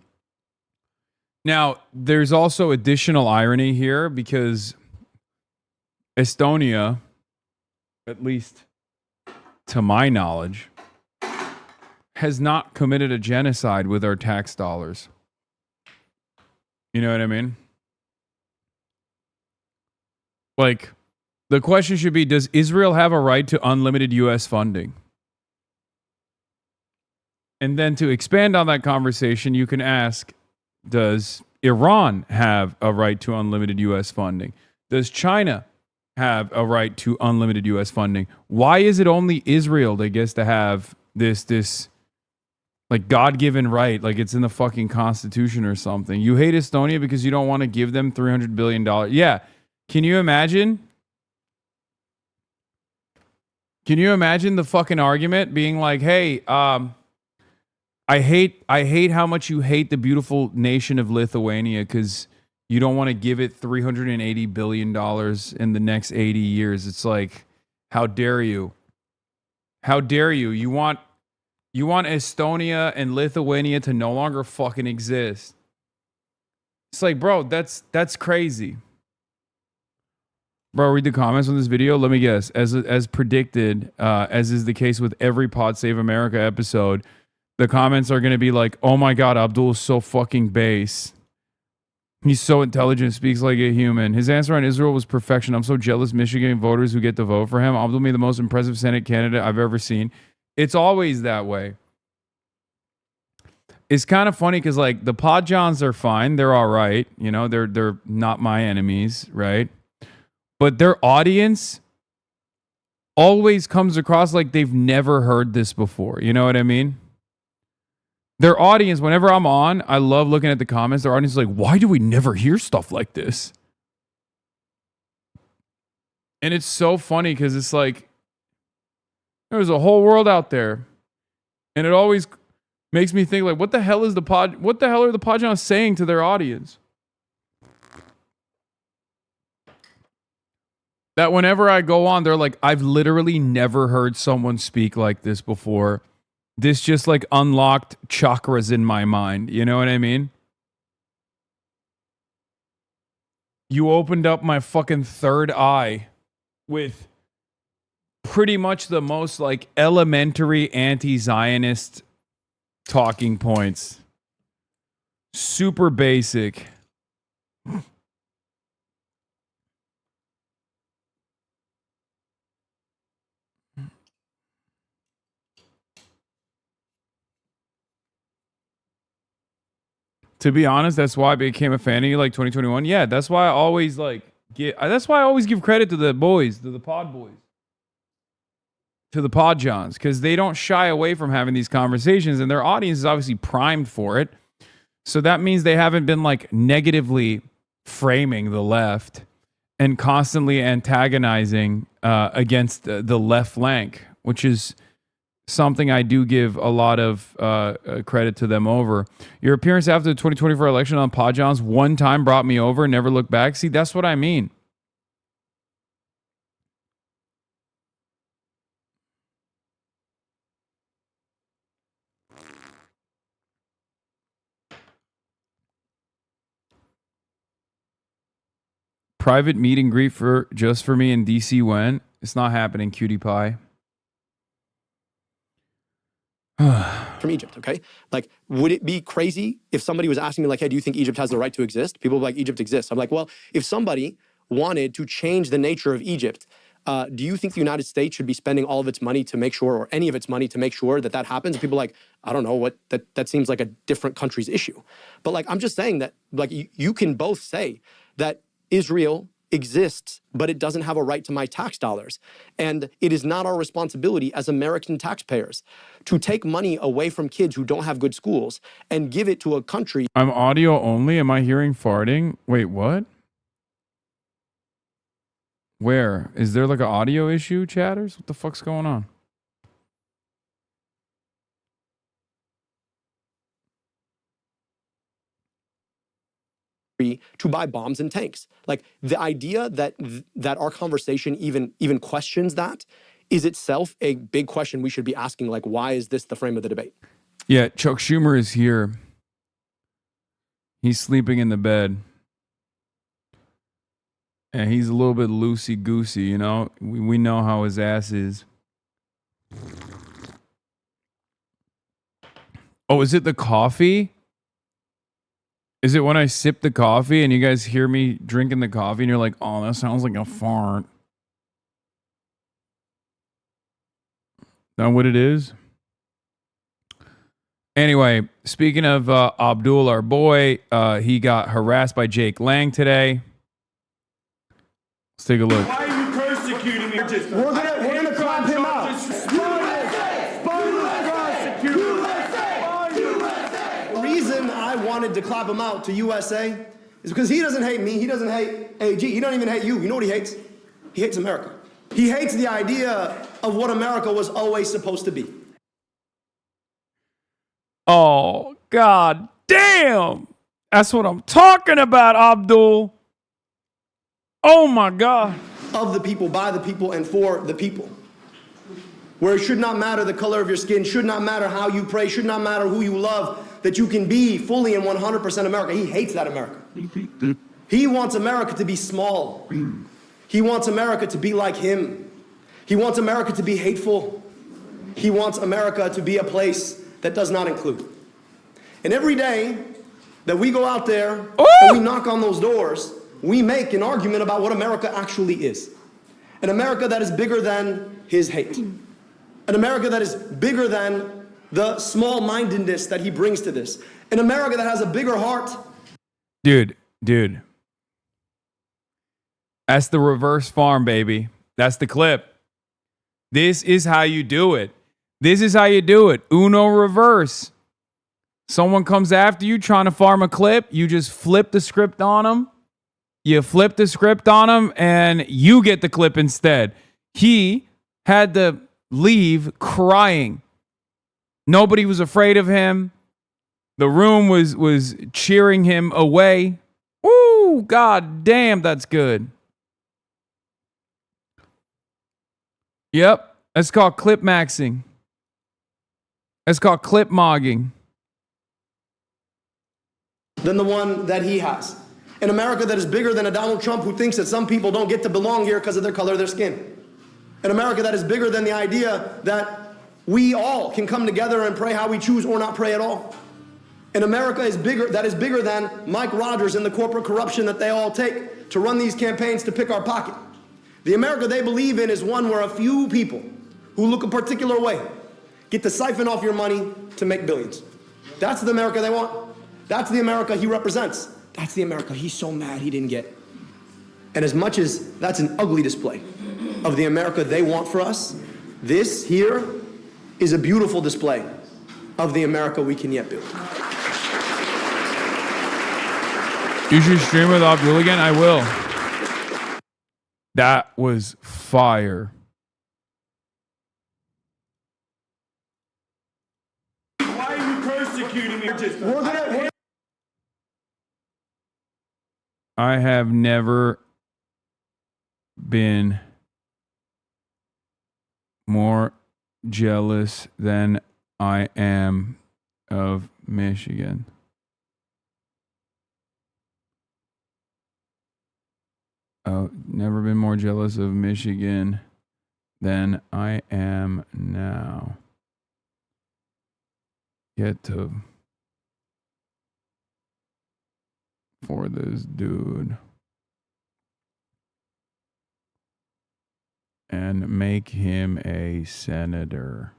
Now, there's also additional irony here, because Estonia, at least to my knowledge, has not committed a genocide with our tax dollars. You know what I mean? Like, the question should be, does Israel have a right to unlimited U.S. funding? And then to expand on that conversation, you can ask, does Iran have a right to unlimited U.S. funding? Does China have a right to unlimited U.S. funding? Why is it only Israel that gets to have this like God-given right, like it's in the fucking Constitution or something? You hate Estonia because you don't want to give them $300 billion. Yeah. Can you imagine? Can you imagine the fucking argument being like, hey, I hate how much you hate the beautiful nation of Lithuania because you don't want to give it $380 billion in the next 80 years. It's like, how dare you? How dare you? You want Estonia and Lithuania to no longer fucking exist. It's like, bro, that's crazy. Bro, read the comments on this video. Let me guess. As predicted, as is the case with every Pod Save America episode, the comments are going to be like, oh my God, Abdul is so fucking base. He's so intelligent, speaks like a human. His answer on Israel was perfection. I'm so jealous Michigan voters who get to vote for him. Abdul made the most impressive Senate candidate I've ever seen. It's always that way. It's kind of funny because like the Podjons are fine. They're all right. You know, they're not my enemies, right? But their audience always comes across like they've never heard this before. You know what I mean? Their audience, whenever I'm on, I love looking at the comments. Their audience is like, why do we never hear stuff like this? And it's so funny because it's like, there's a whole world out there. And it always makes me think like, what the hell are the Podjons saying to their audience? That whenever I go on, they're like, I've literally never heard someone speak like this before. This just like unlocked chakras in my mind. You know what I mean? You opened up my fucking third eye with pretty much the most like elementary anti-Zionist talking points. Super basic. To be honest, that's why I became a fan of you like 2021. Yeah, that's why I always like that's why I always give credit to the boys, to the pod boys, to the Podjons, because they don't shy away from having these conversations and their audience is obviously primed for it. So that means they haven't been like negatively framing the left and constantly antagonizing against the left flank, which is something I do give a lot of credit to them over. Your appearance after the 2024 election on Podjons one time brought me over and never looked back. See, that's what I mean. Private meet and greet for just for me in DC when? It's not happening, cutie pie. From Egypt, okay? Like, would it be crazy if somebody was asking me like, hey, do you think Egypt has the right to exist? People would be like, Egypt exists. I'm like, well, if somebody wanted to change the nature of Egypt, do you think the United States should be spending all of its money to make sure, or any of its money to make sure that that happens? And people are like, I don't know, what that seems like a different country's issue. But like, I'm just saying that like you can both say that Israel exists, but it doesn't have a right to my tax dollars. And it is not our responsibility as American taxpayers to take money away from kids who don't have good schools and give it to a country. I'm audio only. Am I hearing farting? Wait, what? Where? Is there like an audio issue, chatters? What the fuck's going on? To buy bombs and tanks. Like the idea that our conversation even questions that is itself a big question we should be asking. Like, why is this the frame of the debate? Yeah, Chuck Schumer is here. He's sleeping in the bed. And he's a little bit loosey-goosey, you know? We know how his ass is. Oh, is it the coffee? Is it when I sip the coffee and you guys hear me drinking the coffee and you're like, oh, that sounds like a fart? That what it is? Anyway, speaking of Abdul, our boy, he got harassed by Jake Lang today. Let's take a look. Why are you persecuting me? We're gonna clap him out. The reason I wanted to clap him out to USA is because he doesn't hate me. He doesn't hate AG. He don't even hate you. You know what he hates? He hates America. He hates the idea of what America was always supposed to be. Oh, God damn. That's what I'm talking about, Abdul. Oh, my God. Of the people, by the people, and for the people. Where it should not matter the color of your skin, should not matter how you pray, should not matter who you love, that you can be fully and 100% America. He hates that America. He wants America to be small. He wants America to be like him. He wants America to be hateful. He wants America to be a place that does not include. And every day that we go out there and we knock on those doors, we make an argument about what America actually is. An America that is bigger than his hate. An America that is bigger than the small-mindedness that he brings to this. An America that has a bigger heart. Dude. That's the reverse farm, baby. That's the clip. This is how you do it. This is how you do it. Uno reverse. Someone comes after you trying to farm a clip. You just flip the script on them. You flip the script on them and you get the clip instead. He had to leave crying. Nobody was afraid of him. The room was cheering him away. Ooh, God damn, that's good. Yep, that's called clip maxing. That's called clip mogging. Than the one that he has. An America that is bigger than a Donald Trump who thinks that some people don't get to belong here because of their color of their skin. An America that is bigger than the idea that we all can come together and pray how we choose or not pray at all. An America is bigger than Mike Rogers and the corporate corruption that they all take to run these campaigns to pick our pocket. The America they believe in is one where a few people who look a particular way get to siphon off your money to make billions. That's the America they want. That's the America he represents. That's the America he's so mad he didn't get. And as much as that's an ugly display of the America they want for us, this here is a beautiful display of the America we can yet build. You should stream with Abdul again. I will. That was fire. Why are you persecuting me? I have never been more jealous than I am of Michigan. Oh, never been more jealous of Michigan than I am now. Get to for this dude and make him a senator.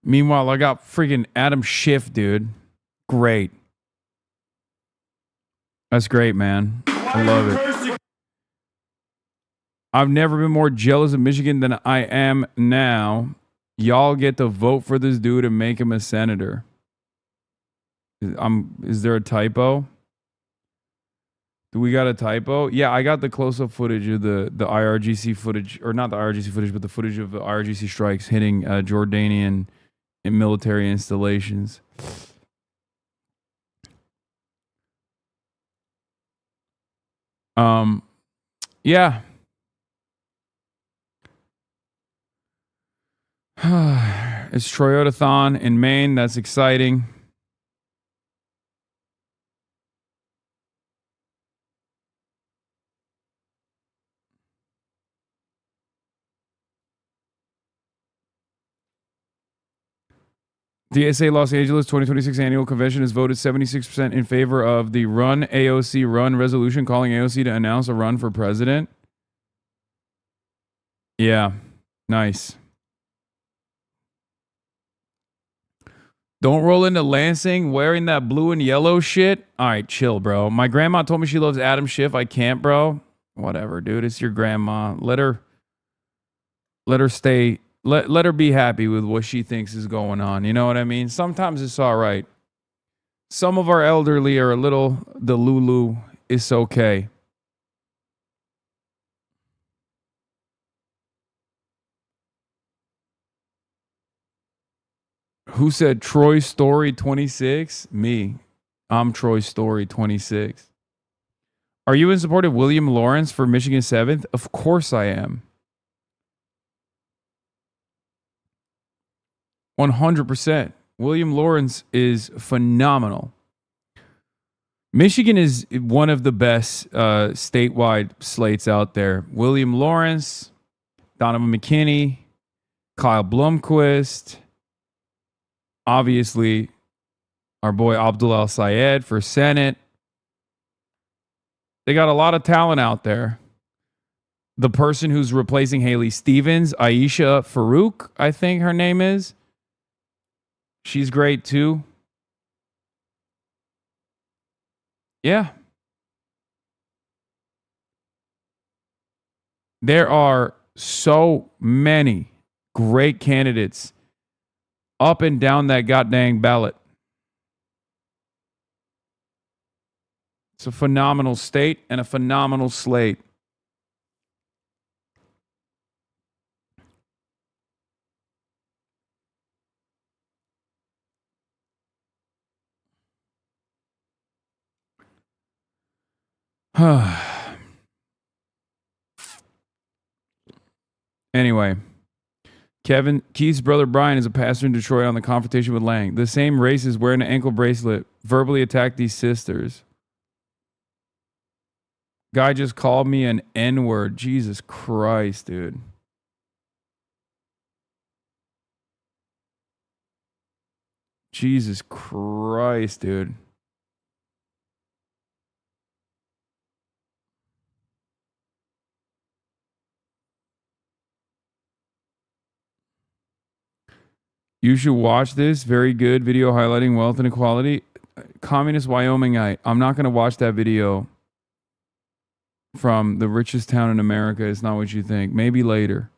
Meanwhile, I got freaking Adam Schiff, dude. Great. That's great, man. I love it. I've never been more jealous of Michigan than I am now. Y'all get to vote for this dude and make him a senator. Is there a typo? Do we got a typo? Yeah, I got the close-up footage of the IRGC footage, or not the IRGC footage, but the footage of the IRGC strikes hitting Jordanian military installations. Yeah. It's Toyotathon in Maine. That's exciting. The SA Los Angeles 2026 annual convention has voted 76% in favor of the Run AOC Run resolution, calling AOC to announce a run for president. Yeah, nice. Don't roll into Lansing wearing that blue and yellow shit. All right, chill, bro. My grandma told me she loves Adam Schiff. I can't, bro. Whatever, dude. It's your grandma. Let her stay. Let her be happy with what she thinks is going on. You know what I mean? Sometimes it's all right. Some of our elderly are a little delulu. It's okay. Who said Troy Story 26? Me. I'm Troy Story 26. Are you in support of William Lawrence for Michigan 7th? Of course I am. 100%. William Lawrence is phenomenal. Michigan is one of the best statewide slates out there. William Lawrence, Donovan McKinney, Kyle Blumquist, obviously our boy Abdul El-Sayed for Senate. They got a lot of talent out there. The person who's replacing Haley Stevens, Aisha Farouk, I think her name is. She's great too. Yeah. There are so many great candidates up and down that goddamn ballot. It's a phenomenal state and a phenomenal slate. Anyway, Keith's brother Brian is a pastor in Detroit on the confrontation with Lang. The same racist wearing an ankle bracelet verbally attacked these sisters. Guy just called me an N-word. Jesus Christ, dude. Jesus Christ, dude. You should watch this. Very good video highlighting wealth inequality. Communist Wyomingite. I'm not going to watch that video from the richest town in America. It's not what you think. Maybe later.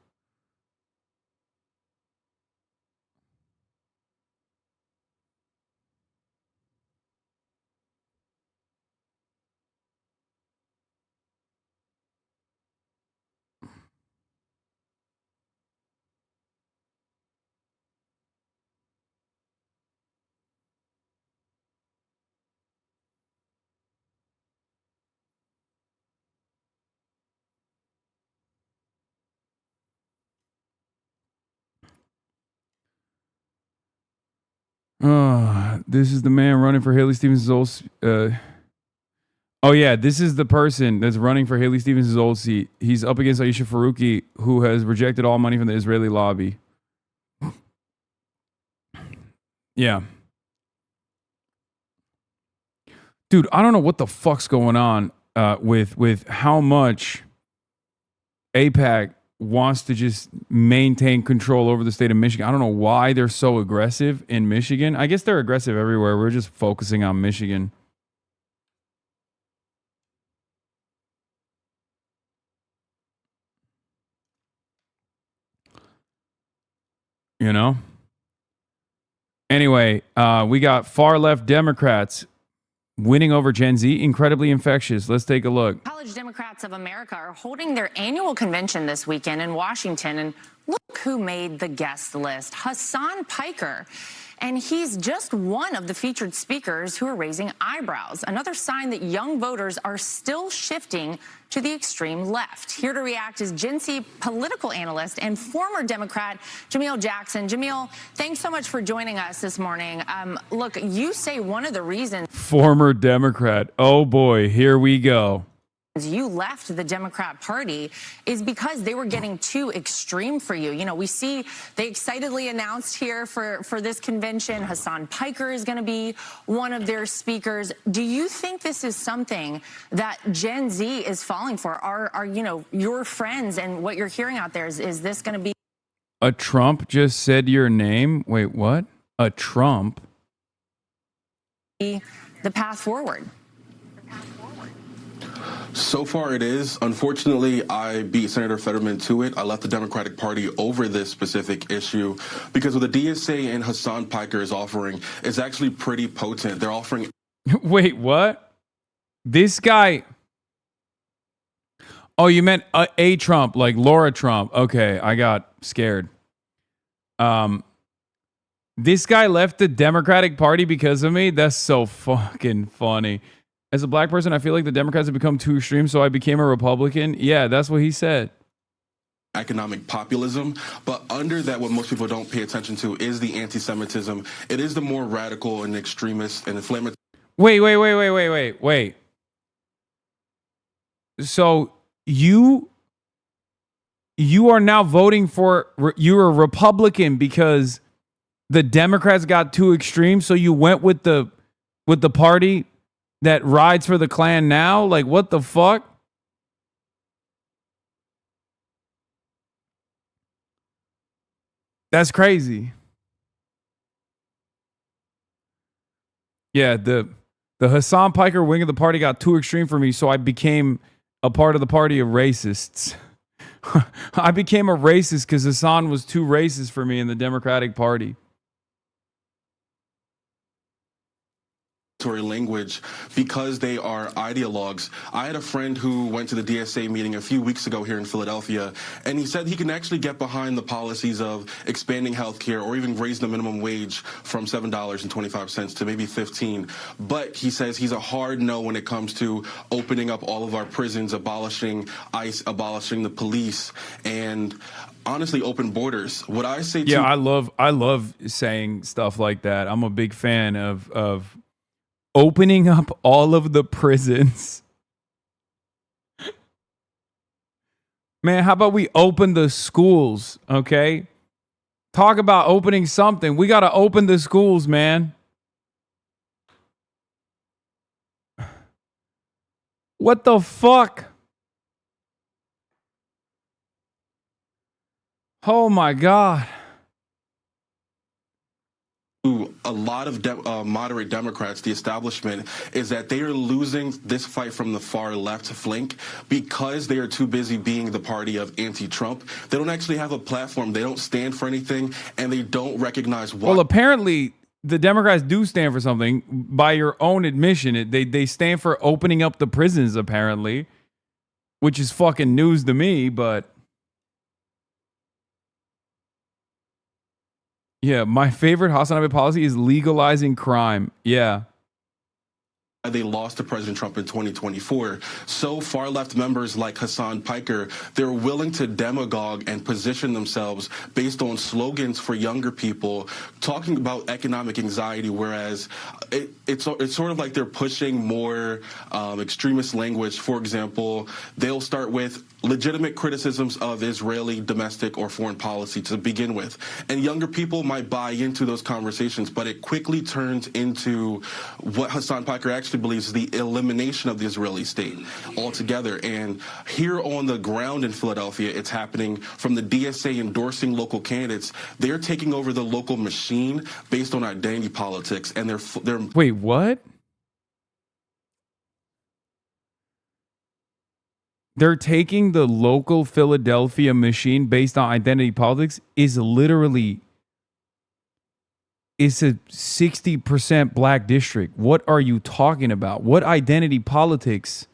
This is the man running for Haley Stevens' old. Oh yeah, this is the person that's running for Haley Stevens' old seat. He's up against Aisha Faruqi, who has rejected all money from the Israeli lobby. Yeah, dude, I don't know what the fuck's going on with how much AIPAC wants to just maintain control over the state of Michigan. I don't know why they're so aggressive in Michigan. I guess they're aggressive everywhere. We're just focusing on Michigan. You know? Anyway, we got far left Democrats winning over Gen Z. Incredibly infectious. Let's take a look. College Democrats of America are holding their annual convention this weekend in Washington, and look who made the guest list. Hassan Piker. And he's just one of the featured speakers who are raising eyebrows. Another sign that young voters are still shifting to the extreme left. Here to react is Gen Z political analyst and former Democrat Jamil Jackson. Jamil, thanks so much for joining us this morning. Look, you say one of the reasons. Former Democrat. Oh boy, here we go. you left the Democrat Party is because they were getting too extreme for you. You know, we see they excitedly announced here for this convention, Hassan Piker is going to be one of their speakers. Do you think this is something that Gen Z is falling for? Are you know, your friends and what you're hearing out there, is this going to be? A Trump just said your name. Wait, what? A Trump? The path forward? So far it is. Unfortunately, I beat Senator Fetterman to it. I left the Democratic Party over this specific issue because what the DSA and Hassan Piker is offering is actually pretty potent. They're offering... Wait, what? This guy... Oh, you meant a Trump, like Laura Trump. Okay, I got scared. This guy left the Democratic Party because of me? That's so fucking funny. As a black person, I feel like the Democrats have become too extreme, so I became a Republican. Yeah, that's what he said. Economic populism, but under that, what most people don't pay attention to is the anti-Semitism. It is the more radical and extremist and inflammatory. Wait. So you are now voting for, you're a Republican because the Democrats got too extreme, so you went with the party that rides for the Klan now? Like, what the fuck? That's crazy. Yeah, the Hassan Piker wing of the party got too extreme for me, so I became a part of the party of racists. I became a racist because Hassan was too racist for me in the Democratic Party. Language because they are ideologues. I had a friend who went to the DSA meeting a few weeks ago here in Philadelphia, and he said he can actually get behind the policies of expanding healthcare or even raising the minimum wage from $7.25 to maybe $15. But he says he's a hard no when it comes to opening up all of our prisons, abolishing ICE, abolishing the police, and honestly open borders. What I say to I love saying stuff like that. I'm a big fan of opening up all of the prisons. Man, how about we open the schools, okay? Talk about opening something. We got to open the schools, man. What the fuck? Oh my God. A lot of moderate Democrats, the establishment, is that they are losing this fight from the far left flank because they are too busy being the party of anti-Trump. They don't actually have a platform. They don't stand for anything, and they don't recognize why. Well, apparently the Democrats do stand for something. By your own admission, they stand for opening up the prisons, apparently, which is fucking news to me, but... Yeah, my favorite Hasanabi policy is legalizing crime. Yeah. They lost to President Trump in 2024. So far left members like Hassan Piker, they're willing to demagogue and position themselves based on slogans for younger people, talking about economic anxiety, whereas it's sort of like they're pushing more extremist language. For example, they'll start with legitimate criticisms of Israeli domestic or foreign policy to begin with. And younger people might buy into those conversations, but it quickly turns into what Hassan Piker actually believes is the elimination of the Israeli state altogether. And here on the ground in Philadelphia, it's happening from the DSA endorsing local candidates. They're taking over the local machine based on identity politics. And they're Wait, what? They're taking the local Philadelphia machine based on identity politics is literally, it's a 60% black district. What are you talking about? What identity politics?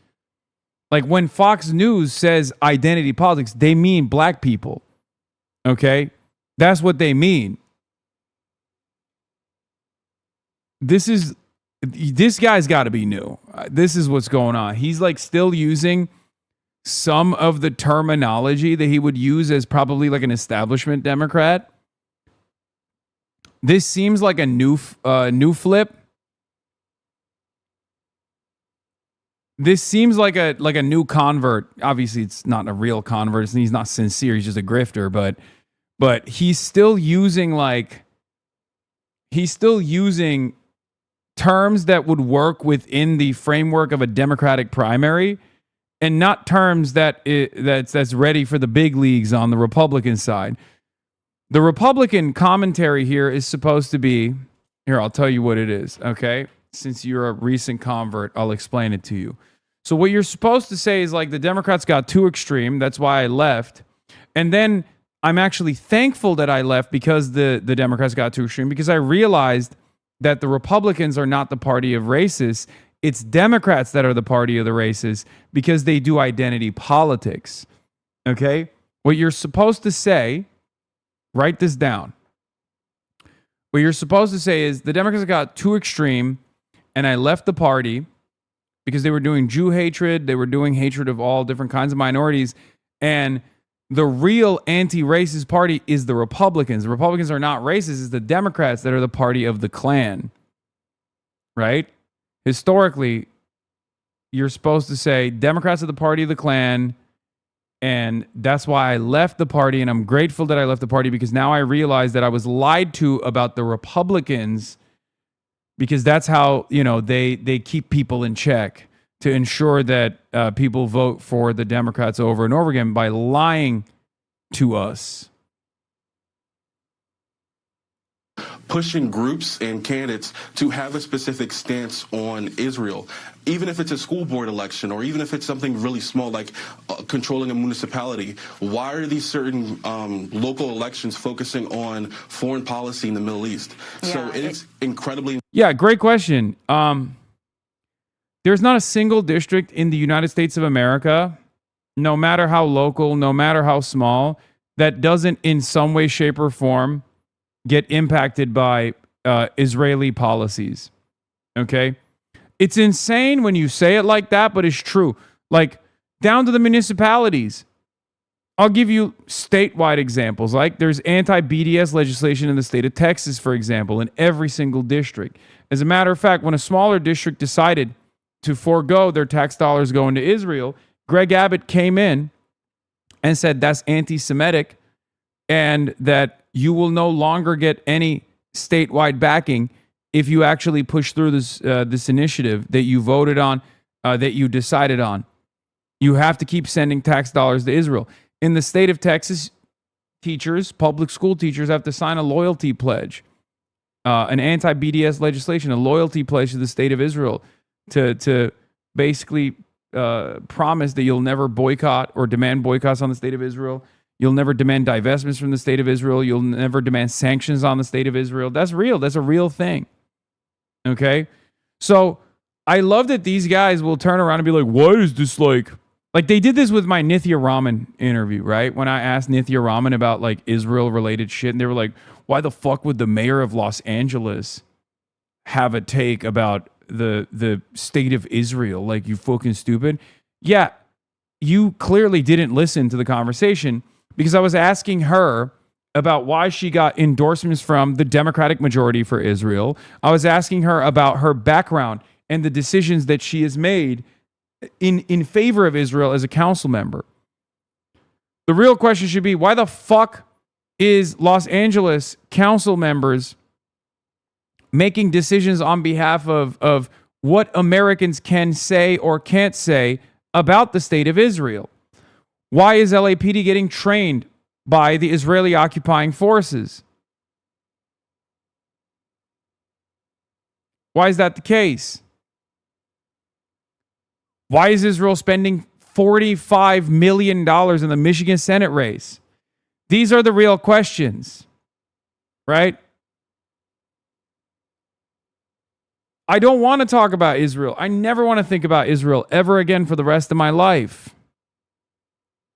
Like when Fox News says identity politics, they mean black people. Okay? That's what they mean. This guy's got to be new. This is what's going on. He's like still using some of the terminology that he would use as probably like an establishment Democrat. This seems like a new flip. this seems like a new convert. Obviously, it's not a real convert. He's not sincere. He's just a grifter. But he's still using terms that would work within the framework of a Democratic primary, and not terms that's ready for the big leagues on the Republican side. The Republican commentary here is supposed to be, here, I'll tell you what it is, okay? Since you're a recent convert, I'll explain it to you. So what you're supposed to say is like, the Democrats got too extreme, that's why I left. And then I'm actually thankful that I left because the Democrats got too extreme, because I realized that the Republicans are not the party of racists. It's Democrats that are the party of the racists because they do identity politics. Okay? What you're supposed to say, write this down. What you're supposed to say is, the Democrats got too extreme and I left the party because they were doing Jew hatred. They were doing hatred of all different kinds of minorities. And the real anti-racist party is the Republicans. The Republicans are not racist. It's the Democrats that are the party of the Klan. Right? Historically, you're supposed to say Democrats are the party of the Klan, and that's why I left the party, and I'm grateful that I left the party, because now I realize that I was lied to about the Republicans, because that's how, they keep people in check to ensure that people vote for the Democrats over and over again by lying to us. Pushing groups and candidates to have a specific stance on Israel, even if it's a school board election or even if it's something really small like controlling a municipality. Why are these certain local elections focusing on foreign policy in the Middle East? Yeah, so it's incredibly... Yeah, great question. There's not a single district in the United States of America, no matter how local, no matter how small, that doesn't in some way, shape, or form get impacted by Israeli policies. Okay? It's insane when you say it like that, but it's true. Like, down to the municipalities. I'll give you statewide examples. Like, there's anti-BDS legislation in the state of Texas, for example, in every single district. As a matter of fact, when a smaller district decided to forego their tax dollars going to Israel, Greg Abbott came in and said that's anti-Semitic, and that you will no longer get any statewide backing if you actually push through this initiative that you voted on, that you decided on. You have to keep sending tax dollars to Israel. In the state of Texas, teachers, public school teachers, have to sign a loyalty pledge, an anti-BDS legislation, a loyalty pledge to the state of Israel to basically promise that you'll never boycott or demand boycotts on the state of Israel. You'll never demand divestments from the state of Israel. You'll never demand sanctions on the state of Israel. That's real. That's a real thing. Okay? So I love that these guys will turn around and be like, what is this like they did this with my Nithya Raman interview, right? When I asked Nithya Raman about like Israel related shit, and they were like, why the fuck would the mayor of Los Angeles have a take about the state of Israel? Like, you fucking stupid. Yeah, you clearly didn't listen to the conversation, because I was asking her about why she got endorsements from the Democratic majority for Israel. I was asking her about her background and the decisions that she has made in favor of Israel as a council member. The real question should be, why the fuck is Los Angeles council members making decisions on behalf of what Americans can say or can't say about the state of Israel? Why is LAPD getting trained by the Israeli occupying forces? Why is that the case? Why is Israel spending $45 million in the Michigan Senate race? These are the real questions, right? I don't want to talk about Israel. I never want to think about Israel ever again for the rest of my life.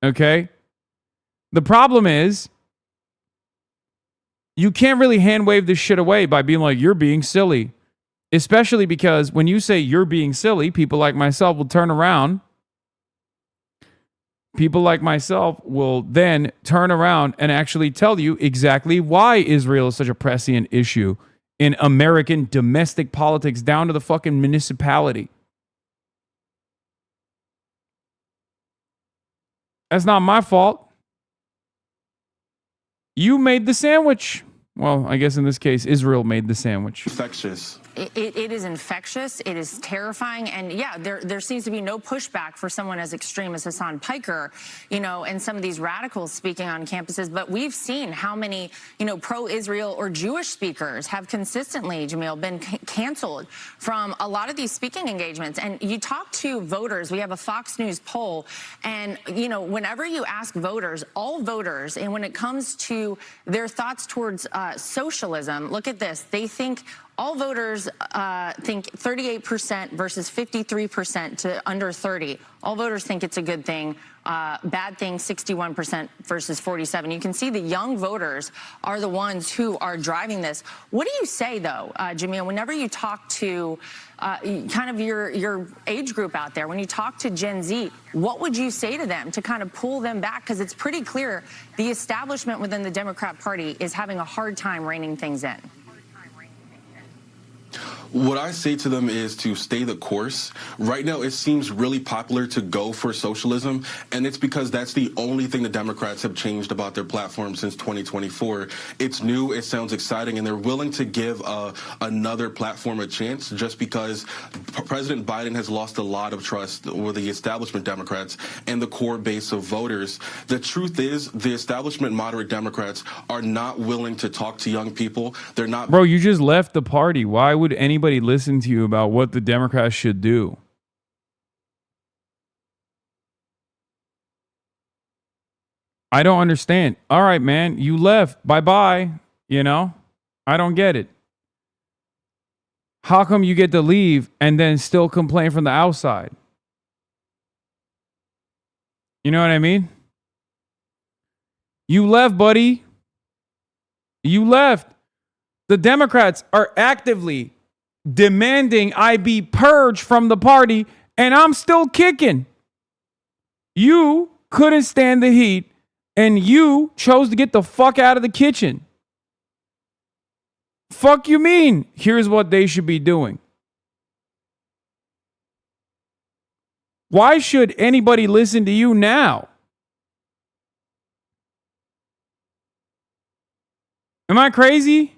Okay? The problem is, you can't really hand wave this shit away by being like, you're being silly. Especially because when you say you're being silly, people like myself will turn around. People like myself will then turn around and actually tell you exactly why Israel is such a prescient issue in American domestic politics, down to the fucking municipality. That's not my fault. You made the sandwich. Well, I guess in this case, Israel made the sandwich. Infectious. It is infectious. It is terrifying. And yeah, there seems to be no pushback for someone as extreme as Hassan Piker, and some of these radicals speaking on campuses. But we've seen how many, pro-Israel or Jewish speakers have consistently, Jamil, been canceled from a lot of these speaking engagements. And you talk to voters. We have a Fox News poll. And, whenever you ask voters, all voters, and when it comes to their thoughts towards socialism, look at this. They think all voters think 38% versus 53% to under 30. All voters think it's a good thing. Bad thing, 61% versus 47. You can see the young voters are the ones who are driving this. What do you say, though, Jamil, whenever you talk to kind of your age group out there, when you talk to Gen Z, what would you say to them to kind of pull them back? Because it's pretty clear the establishment within the Democrat Party is having a hard time reining things in. What I say to them is to stay the course. Right now, it seems really popular to go for socialism, and it's because that's the only thing the Democrats have changed about their platform since 2024. It's new, it sounds exciting, and they're willing to give another platform a chance just because President Biden has lost a lot of trust with the establishment Democrats and the core base of voters. The truth is, the establishment moderate Democrats are not willing to talk to young people. They're not. Bro, you just left the party. Why would anybody listen to you about what the Democrats should do? I don't understand. All right, man, you left. Bye-bye. I don't get it. How come you get to leave and then still complain from the outside? You know what I mean? You left, buddy. You left. The Democrats are actively demanding I be purged from the party, and I'm still kicking. You couldn't stand the heat, and you chose to get the fuck out of the kitchen. Fuck you mean? Here's what they should be doing. Why should anybody listen to you now? Am I crazy?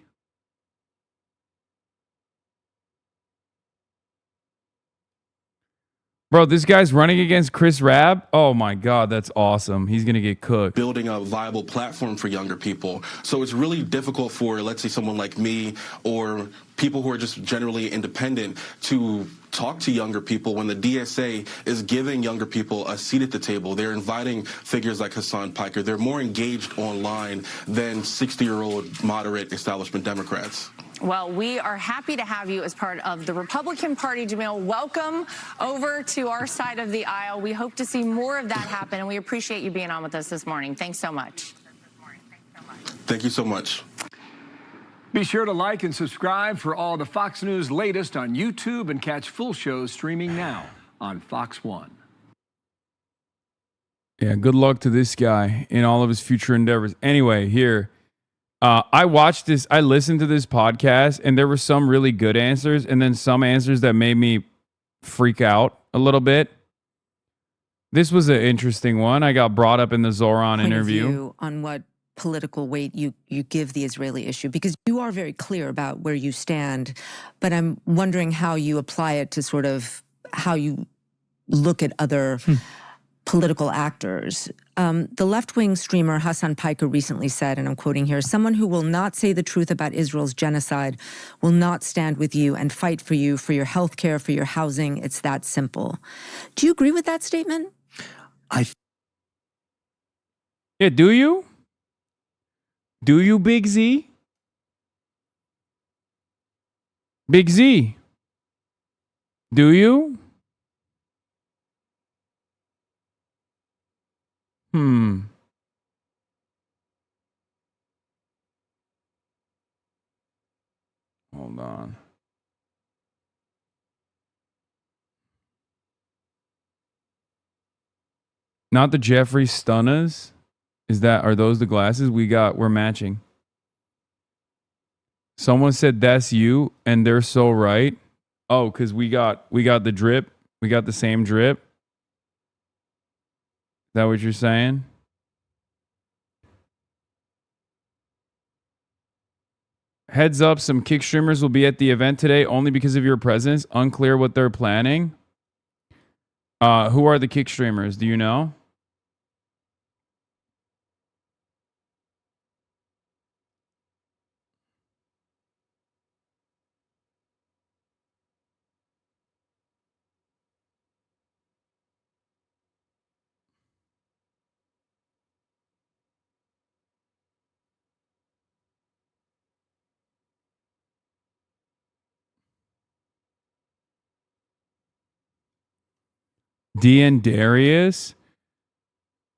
Bro, this guy's running against Chris Rabb. Oh my God, that's awesome. He's going to get cooked. Building a viable platform for younger people. So it's really difficult for, let's say, someone like me or people who are just generally independent to talk to younger people when the DSA is giving younger people a seat at the table. They're inviting figures like Hassan Piker. They're more engaged online than 60-year-old moderate establishment Democrats. Well, we are happy to have you as part of the Republican Party, Jamil. Welcome over to our side of the aisle. We hope to see more of that happen, and we appreciate you being on with us this morning. Thanks so much. Thank you so much. Be sure to like and subscribe for all the Fox News latest on YouTube and catch full shows streaming now on Fox One. Yeah, good luck to this guy in all of his future endeavors. Anyway, here. I watched this, I listened to this podcast, and there were some really good answers and then some answers that made me freak out a little bit. This was an interesting one. I got brought up in the Zoran interview. On what political weight you give the Israeli issue, because you are very clear about where you stand, but I'm wondering how you apply it to sort of how you look at other political actors. The left-wing streamer Hassan Piker recently said, and I'm quoting here, "Someone who will not say the truth about Israel's genocide will not stand with you and fight for you, for your health care, for your housing. It's that simple." Do you agree with that statement? Yeah, do you? Do you, Big Z? Big Z? Do you? Hold on. Not the Jeffrey Stunners? Are those the glasses we're matching? Someone said that's you, and they're so right. Oh, because we got the drip. We got the same drip. that what you're saying? Heads up, some kick streamers will be at the event today only because of your presence. Unclear what they're planning. Who are the kick streamers? Do you know? D and Darius?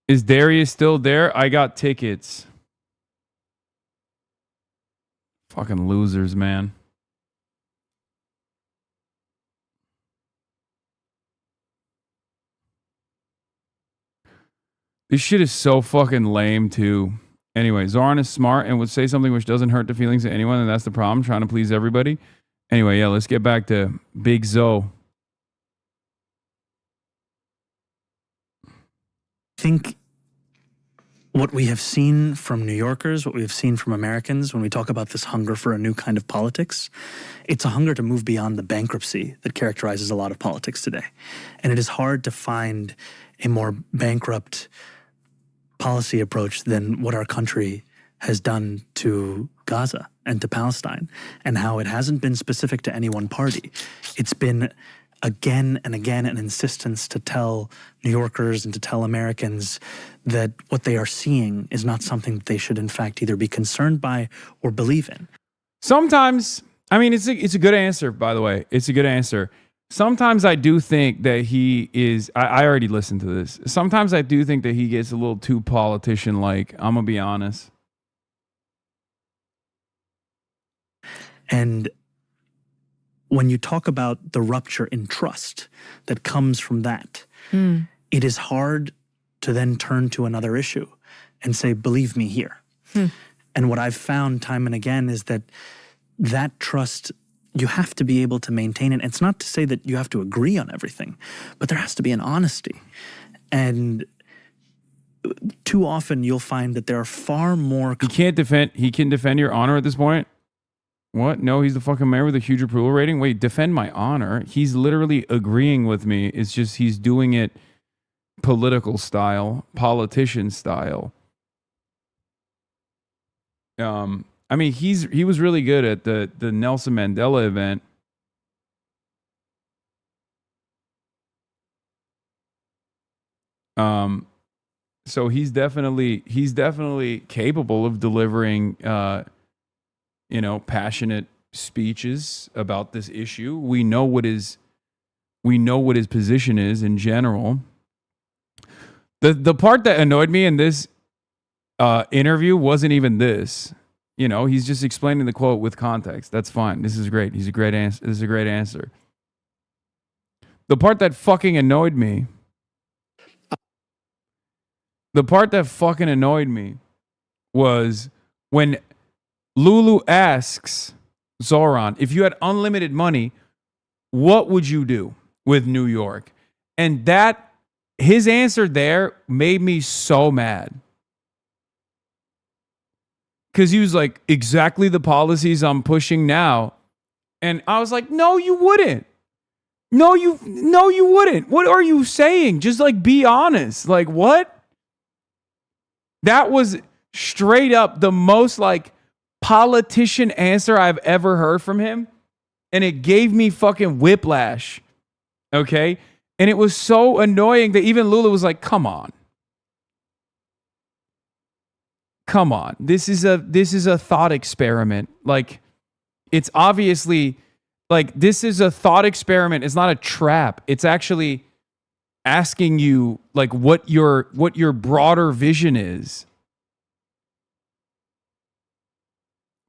Is Darius still there? I got tickets. Fucking losers, man. This shit is so fucking lame, too. Anyway, Zoran is smart and would say something which doesn't hurt the feelings of anyone, and that's the problem, trying to please everybody. Anyway, yeah, let's get back to Big Zoe. I think what we have seen from New Yorkers, what we have seen from Americans when we talk about this hunger for a new kind of politics, it's a hunger to move beyond the bankruptcy that characterizes a lot of politics today. And it is hard to find a more bankrupt policy approach than what our country has done to Gaza and to Palestine, and how it hasn't been specific to any one party. It's been again and again an insistence to tell New Yorkers and to tell Americans that what they are seeing is not something that they should in fact either be concerned by or believe in. Sometimes, I mean, it's a good answer, by the way. It's a good answer. Sometimes I do think that he is, I already listened to this. Sometimes I do think that he gets a little too politician-like. I'm going to be honest. And when you talk about the rupture in trust that comes from that, it is hard to then turn to another issue and say, believe me here. And what I've found time and again is that that trust, you have to be able to maintain it. It's not to say that you have to agree on everything, but there has to be an honesty. And too often you'll find that there are far more... He can defend your honor at this point? What? No, he's the fucking mayor with a huge approval rating? Wait, defend my honor? He's literally agreeing with me. It's just he's doing it political style, politician style. I mean, he was really good at the Nelson Mandela event. So he's definitely capable of delivering passionate speeches about this issue. We know what his position is in general. The part that annoyed me in this interview wasn't even this. He's just explaining the quote with context. That's fine. This is great. This is a great answer. The part that fucking annoyed me. Was when Lulu asks Zoran, if you had unlimited money, what would you do with New York? And his answer there made me so mad. Because he was like, exactly the policies I'm pushing now. And I was like, no, you wouldn't. No, you wouldn't. What are you saying? Just be honest. What? That was straight up the most politician answer I've ever heard from him. And it gave me fucking whiplash. Okay? And it was so annoying that even Lula was like, come on. Come on. This is a thought experiment. It's obviously this is a thought experiment. It's not a trap. It's actually asking you what your broader vision is.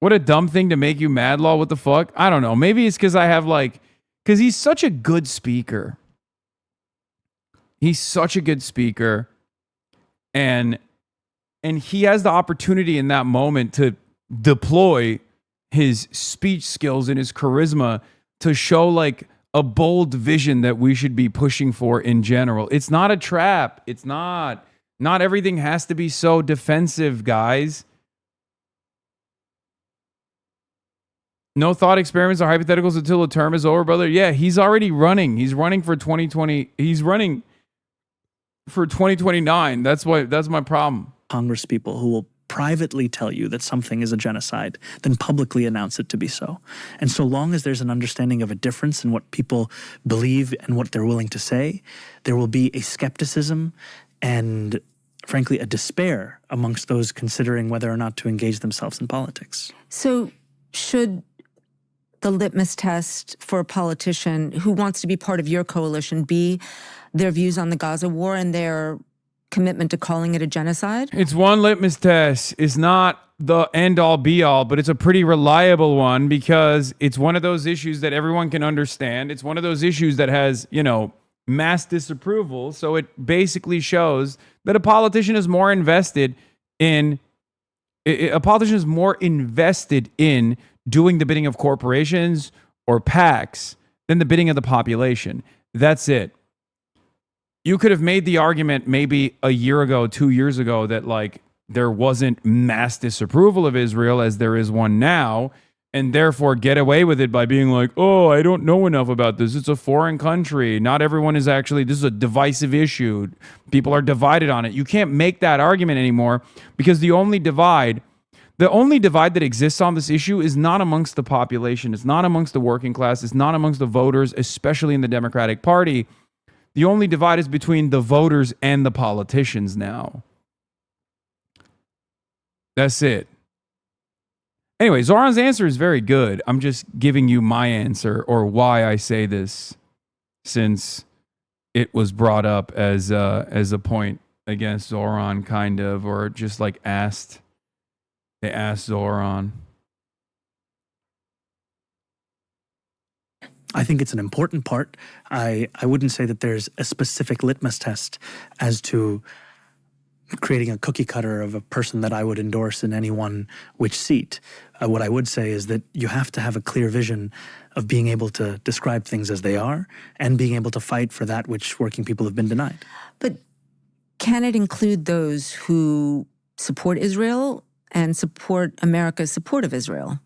What a dumb thing to make you mad, Law. What the fuck? I don't know. Maybe it's because I have because he's such a good speaker. He's such a good speaker. And he has the opportunity in that moment to deploy his speech skills and his charisma to show a bold vision that we should be pushing for in general. It's not a trap. It's not. Not everything has to be so defensive, guys. No thought experiments or hypotheticals until the term is over, brother. Yeah, he's already running. He's running for 2020. He's running for 2029. That's my problem. Congress people who will privately tell you that something is a genocide, then publicly announce it to be so. And so long as there's an understanding of a difference in what people believe and what they're willing to say, there will be a skepticism and, frankly, a despair amongst those considering whether or not to engage themselves in politics. So should the litmus test for a politician who wants to be part of your coalition be their views on the Gaza war and their commitment to calling it a genocide? It's one litmus test. It's not the end all be all, but it's a pretty reliable one because it's one of those issues that everyone can understand. It's one of those issues that has, mass disapproval. So it basically shows that a politician is more invested in doing the bidding of corporations or PACs than the bidding of the population. That's it. You could have made the argument maybe a year ago, 2 years ago, that like there wasn't mass disapproval of Israel as there is one now, and therefore get away with it by being like, oh, I don't know enough about this. It's a foreign country. Not everyone is actually, this is a divisive issue. People are divided on it. You can't make that argument anymore because the only divide that exists on this issue is not amongst the population. It's not amongst the working class. It's not amongst the voters, especially in the Democratic Party. The only divide is between the voters and the politicians now. That's it. Anyway, Zoran's answer is very good. I'm just giving you my answer or why I say this, since it was brought up as a point against Zoran, kind of, or just like asked. They asked Zoran. I think it's an important part. I wouldn't say that there's a specific litmus test as to creating a cookie cutter of a person that I would endorse in any one which seat. What I would say is that you have to have a clear vision of being able to describe things as they are and being able to fight for that which working people have been denied. But can it include those who support Israel and support America's support of Israel?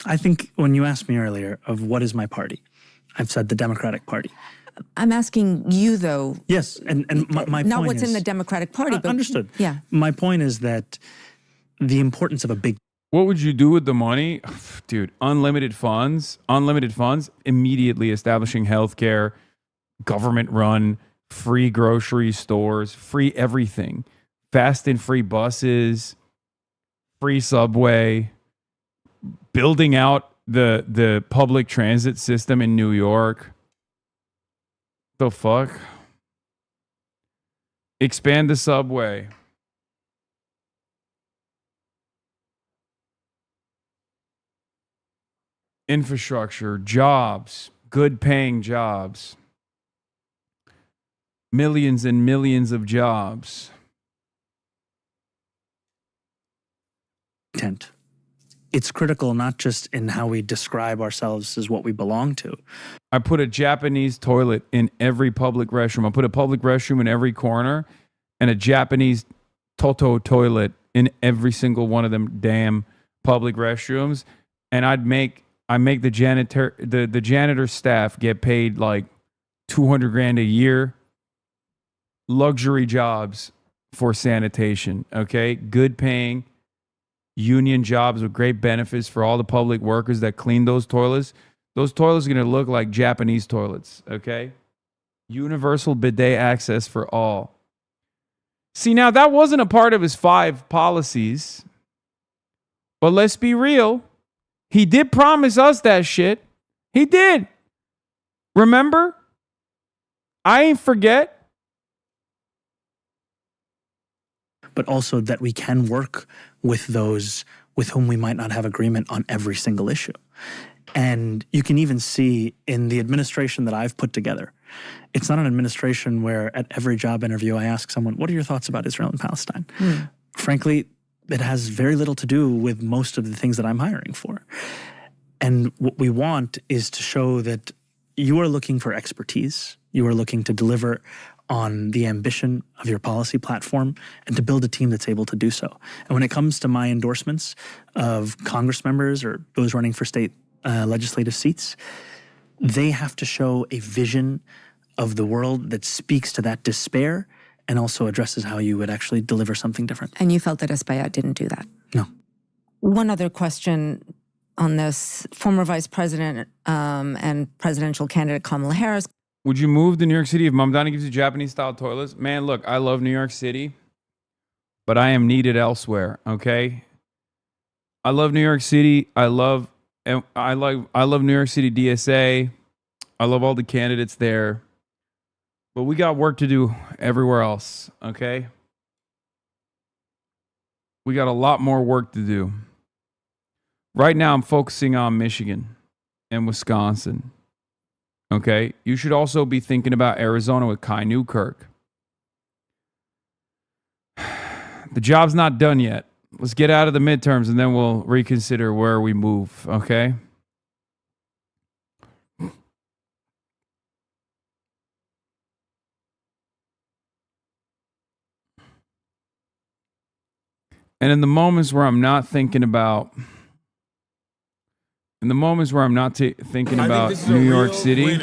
I think when you asked me earlier of what is my party, I've said the Democratic Party. I'm asking you, though. Yes, and my not point what's is, in the Democratic Party, but understood. Yeah. My point is that the importance of a big. What would you do with the money? Dude, unlimited funds, immediately establishing healthcare, government run, free grocery stores, free everything, fast and free buses, free subway, building out the public transit system in New York. The fuck? Expand the subway. Infrastructure, jobs, good paying jobs. Millions and millions of jobs. Intent. It's critical not just in how we describe ourselves as what we belong to. I put a Japanese toilet in every public restroom. I put a public restroom in every corner and a Japanese Toto toilet in every single one of them damn public restrooms. And I make the janitor staff get paid like $200,000 a year. Luxury jobs for sanitation. Okay. Good paying union jobs with great benefits for all the public workers that clean those toilets. Those toilets are going to look like Japanese toilets, okay? Universal bidet access for all. See, now that wasn't a part of his 5 policies. But let's be real. He did promise us that shit. He did. Remember? I ain't forget. But also that we can work with those with whom we might not have agreement on every single issue. And you can even see in the administration that I've put together, it's not an administration where at every job interview I ask someone, what are your thoughts about Israel and Palestine? Frankly, it has very little to do with most of the things that I'm hiring for. And what we want is to show that you are looking for expertise. You are looking to deliver on the ambition of your policy platform and to build a team that's able to do so. And when it comes to my endorsements of Congress members or those running for state legislative seats, they have to show a vision of the world that speaks to that despair and also addresses how you would actually deliver something different. And you felt that Espaillat didn't do that? No. One other question on this. Former Vice President and presidential candidate Kamala Harris. Would you move to New York City if Mamdani gives you Japanese-style toilets? Man, look, I love New York City, but I am needed elsewhere, okay? I love New York City. I love New York City DSA. I love all the candidates there. But we got work to do everywhere else, okay? We got a lot more work to do. Right now, I'm focusing on Michigan and Wisconsin, okay? You should also be thinking about Arizona with Kai Newkirk. The job's not done yet. Let's get out of the midterms and then we'll reconsider where we move, okay? And in the moments where I'm not thinking about, thinking about New York City,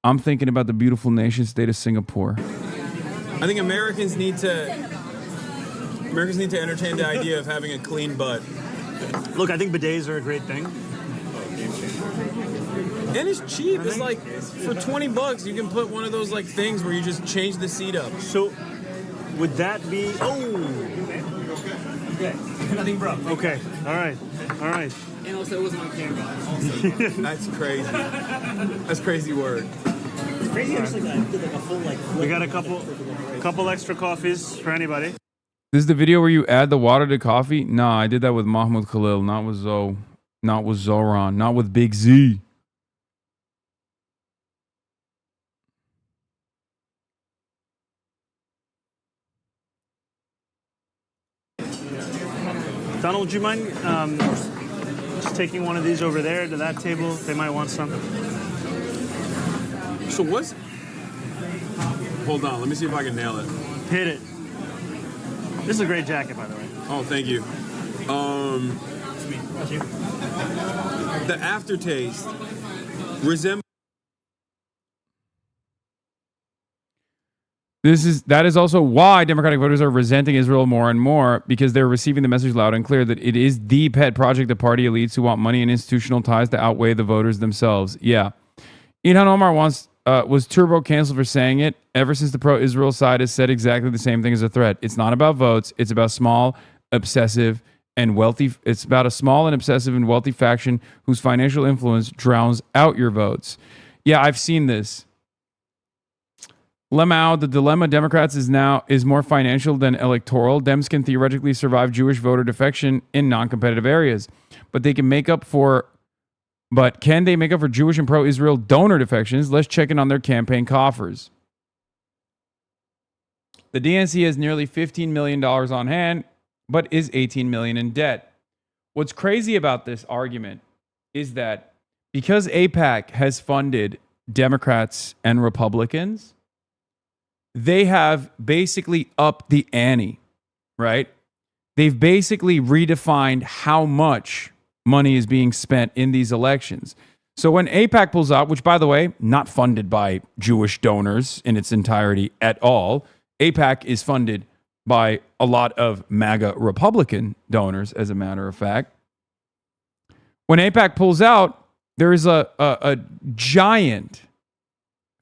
I'm thinking about the beautiful nation state of Singapore. I think Americans need to entertain the idea of having a clean butt. Look, I think bidets are a great thing. And it's cheap. It's like for $20 you can put one of those like things where you just change the seat up. So would that be Nothing broke. Okay. All right. And also it wasn't on camera. That's crazy. That's crazy word. It's crazy. We got a couple extra coffees for anybody. This is the video where you add the water to coffee? Nah, I did that with Mahmoud Khalil, not with Zoran, not with Big Z. Donald, would you mind just taking one of these over there to that table? They might want some. So what's... Hold on, let me see if I can nail it. Hit it. This is a great jacket, by the way. Oh, thank you. The aftertaste resembles... That is also why Democratic voters are resenting Israel more and more, because they're receiving the message loud and clear that it is the pet project of party elites who want money and institutional ties to outweigh the voters themselves. Yeah. Ilhan Omar was turbo canceled for saying it. Ever since the pro-Israel side has said exactly the same thing as a threat. It's not about votes. It's about small, obsessive, and wealthy. It's about a small and obsessive and wealthy faction whose financial influence drowns out your votes. Yeah, I've seen this. Lemau, the dilemma Democrats is more financial than electoral. Dems can theoretically survive Jewish voter defection in non-competitive areas, but can they make up for Jewish and pro-Israel donor defections? Let's check in on their campaign coffers. The DNC has nearly $15 million on hand, but is $18 million in debt. What's crazy about this argument is that because AIPAC has funded Democrats and Republicans, they have basically upped the ante, right? They've basically redefined how much money is being spent in these elections. So when AIPAC pulls out, which, by the way, not funded by Jewish donors in its entirety at all, AIPAC is funded by a lot of MAGA Republican donors, as a matter of fact. When AIPAC pulls out, there is a giant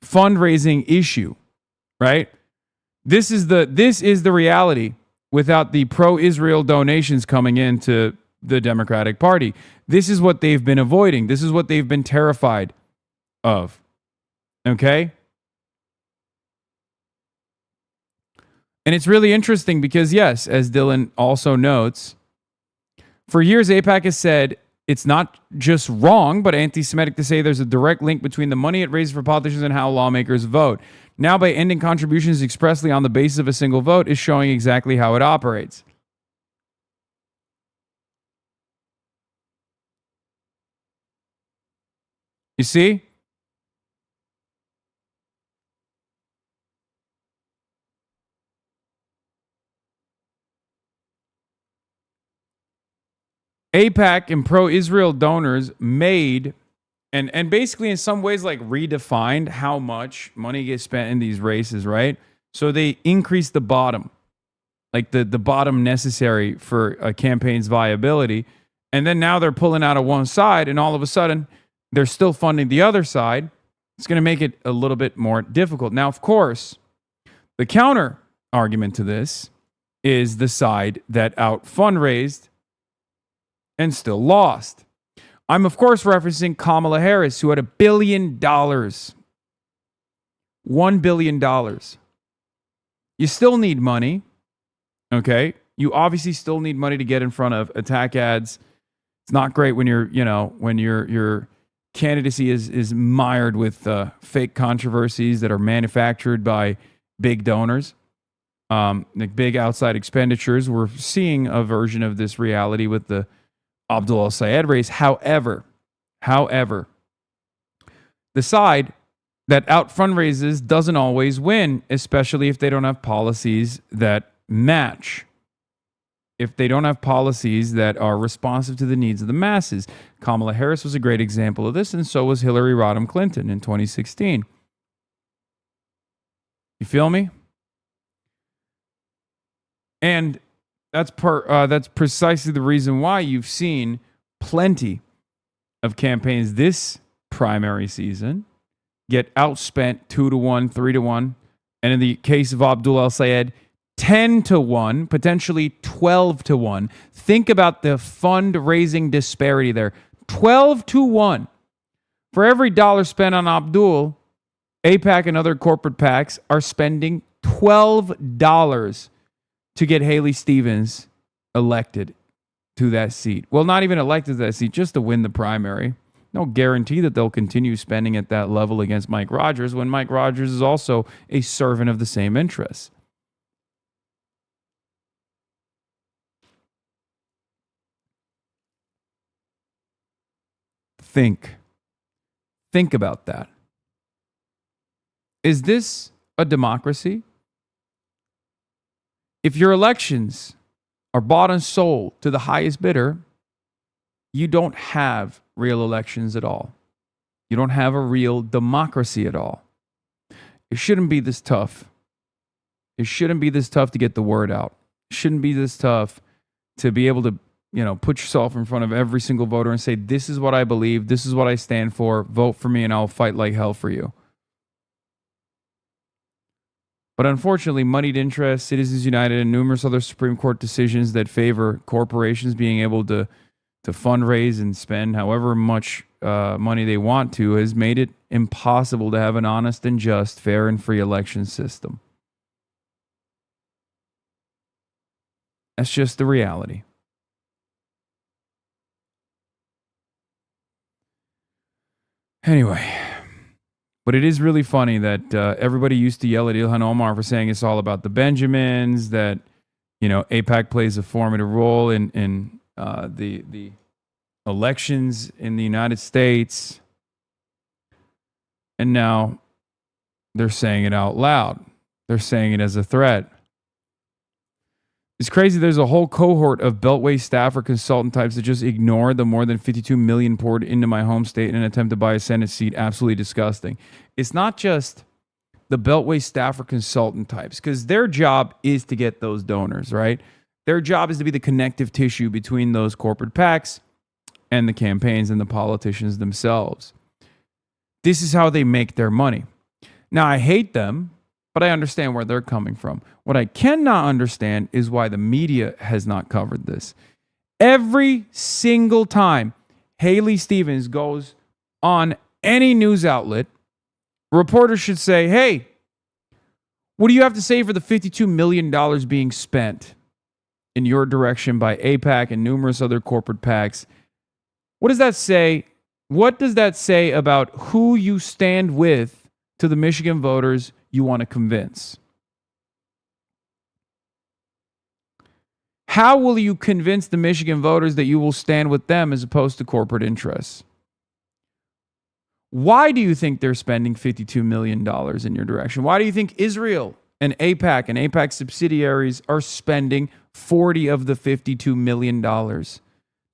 fundraising issue, right? This is the reality without the pro-Israel donations coming into the Democratic Party. This is what they've been avoiding. This is what they've been terrified of. Okay? And it's really interesting because, yes, as Dylan also notes, for years AIPAC has said it's not just wrong, but anti-Semitic to say there's a direct link between the money it raises for politicians and how lawmakers vote. Now, by ending contributions expressly on the basis of a single vote, is showing exactly how it operates. You see? AIPAC and pro-Israel donors made and basically in some ways like redefined how much money gets spent in these races, right? So they increased the bottom, like the bottom necessary for a campaign's viability. And then now they're pulling out of one side, and all of a sudden they're still funding the other side. It's going to make it a little bit more difficult. Now, of course, the counter argument to this is the side that out fundraised and still lost. I'm, of course, referencing Kamala Harris, who had $1 billion. $1 billion. You still need money, okay? You obviously still need money to get in front of attack ads. It's not great when when your candidacy is mired with fake controversies that are manufactured by big donors, like big outside expenditures. We're seeing a version of this reality with the Abdul al-Sayed race. However, the side that out fundraises doesn't always win, especially if they don't have policies that match. If they don't have policies that are responsive to the needs of the masses. Kamala Harris was a great example of this, and so was Hillary Rodham Clinton in 2016. You feel me? And that's precisely the reason why you've seen plenty of campaigns this primary season get outspent 2-1, 3-1, and in the case of Abdul al-Sayed, 10-1, potentially 12-1. Think about the fundraising disparity there. 12-1. For every dollar spent on Abdul, AIPAC and other corporate PACs are spending $12 to get Haley Stevens elected to that seat. Well, not even elected to that seat, just to win the primary. No guarantee that they'll continue spending at that level against Mike Rogers when Mike Rogers is also a servant of the same interests. Think about that. Is this a democracy? If your elections are bought and sold to the highest bidder, you don't have real elections at all. You don't have a real democracy at all. It shouldn't be this tough. It shouldn't be this tough to get the word out. It shouldn't be this tough to be able to, put yourself in front of every single voter and say, this is what I believe, this is what I stand for, vote for me and I'll fight like hell for you. But unfortunately, moneyed interests, Citizens United, and numerous other Supreme Court decisions that favor corporations being able to fundraise and spend however much money they want to has made it impossible to have an honest and just, fair and free election system. That's just the reality. Anyway, but it is really funny that everybody used to yell at Ilhan Omar for saying it's all about the Benjamins, that, AIPAC plays a formative role in the elections in the United States. And now they're saying it out loud. They're saying it as a threat. It's crazy. There's a whole cohort of Beltway staff or consultant types that just ignore the more than 52 million poured into my home state in an attempt to buy a Senate seat. Absolutely disgusting. It's not just the Beltway staff or consultant types, because their job is to get those donors, right? Their job is to be the connective tissue between those corporate PACs and the campaigns and the politicians themselves. This is how they make their money. Now, I hate them, but I understand where they're coming from. What I cannot understand is why the media has not covered this. Every single time Haley Stevens goes on any news outlet, reporters should say, hey, what do you have to say for the $52 million being spent in your direction by AIPAC and numerous other corporate PACs? What does that say? What does that say about who you stand with to the Michigan voters you want to convince? How will you convince the Michigan voters that you will stand with them as opposed to corporate interests? Why do you think they're spending $52 million in your direction? Why do you think Israel and AIPAC subsidiaries are spending 40 of the $52 million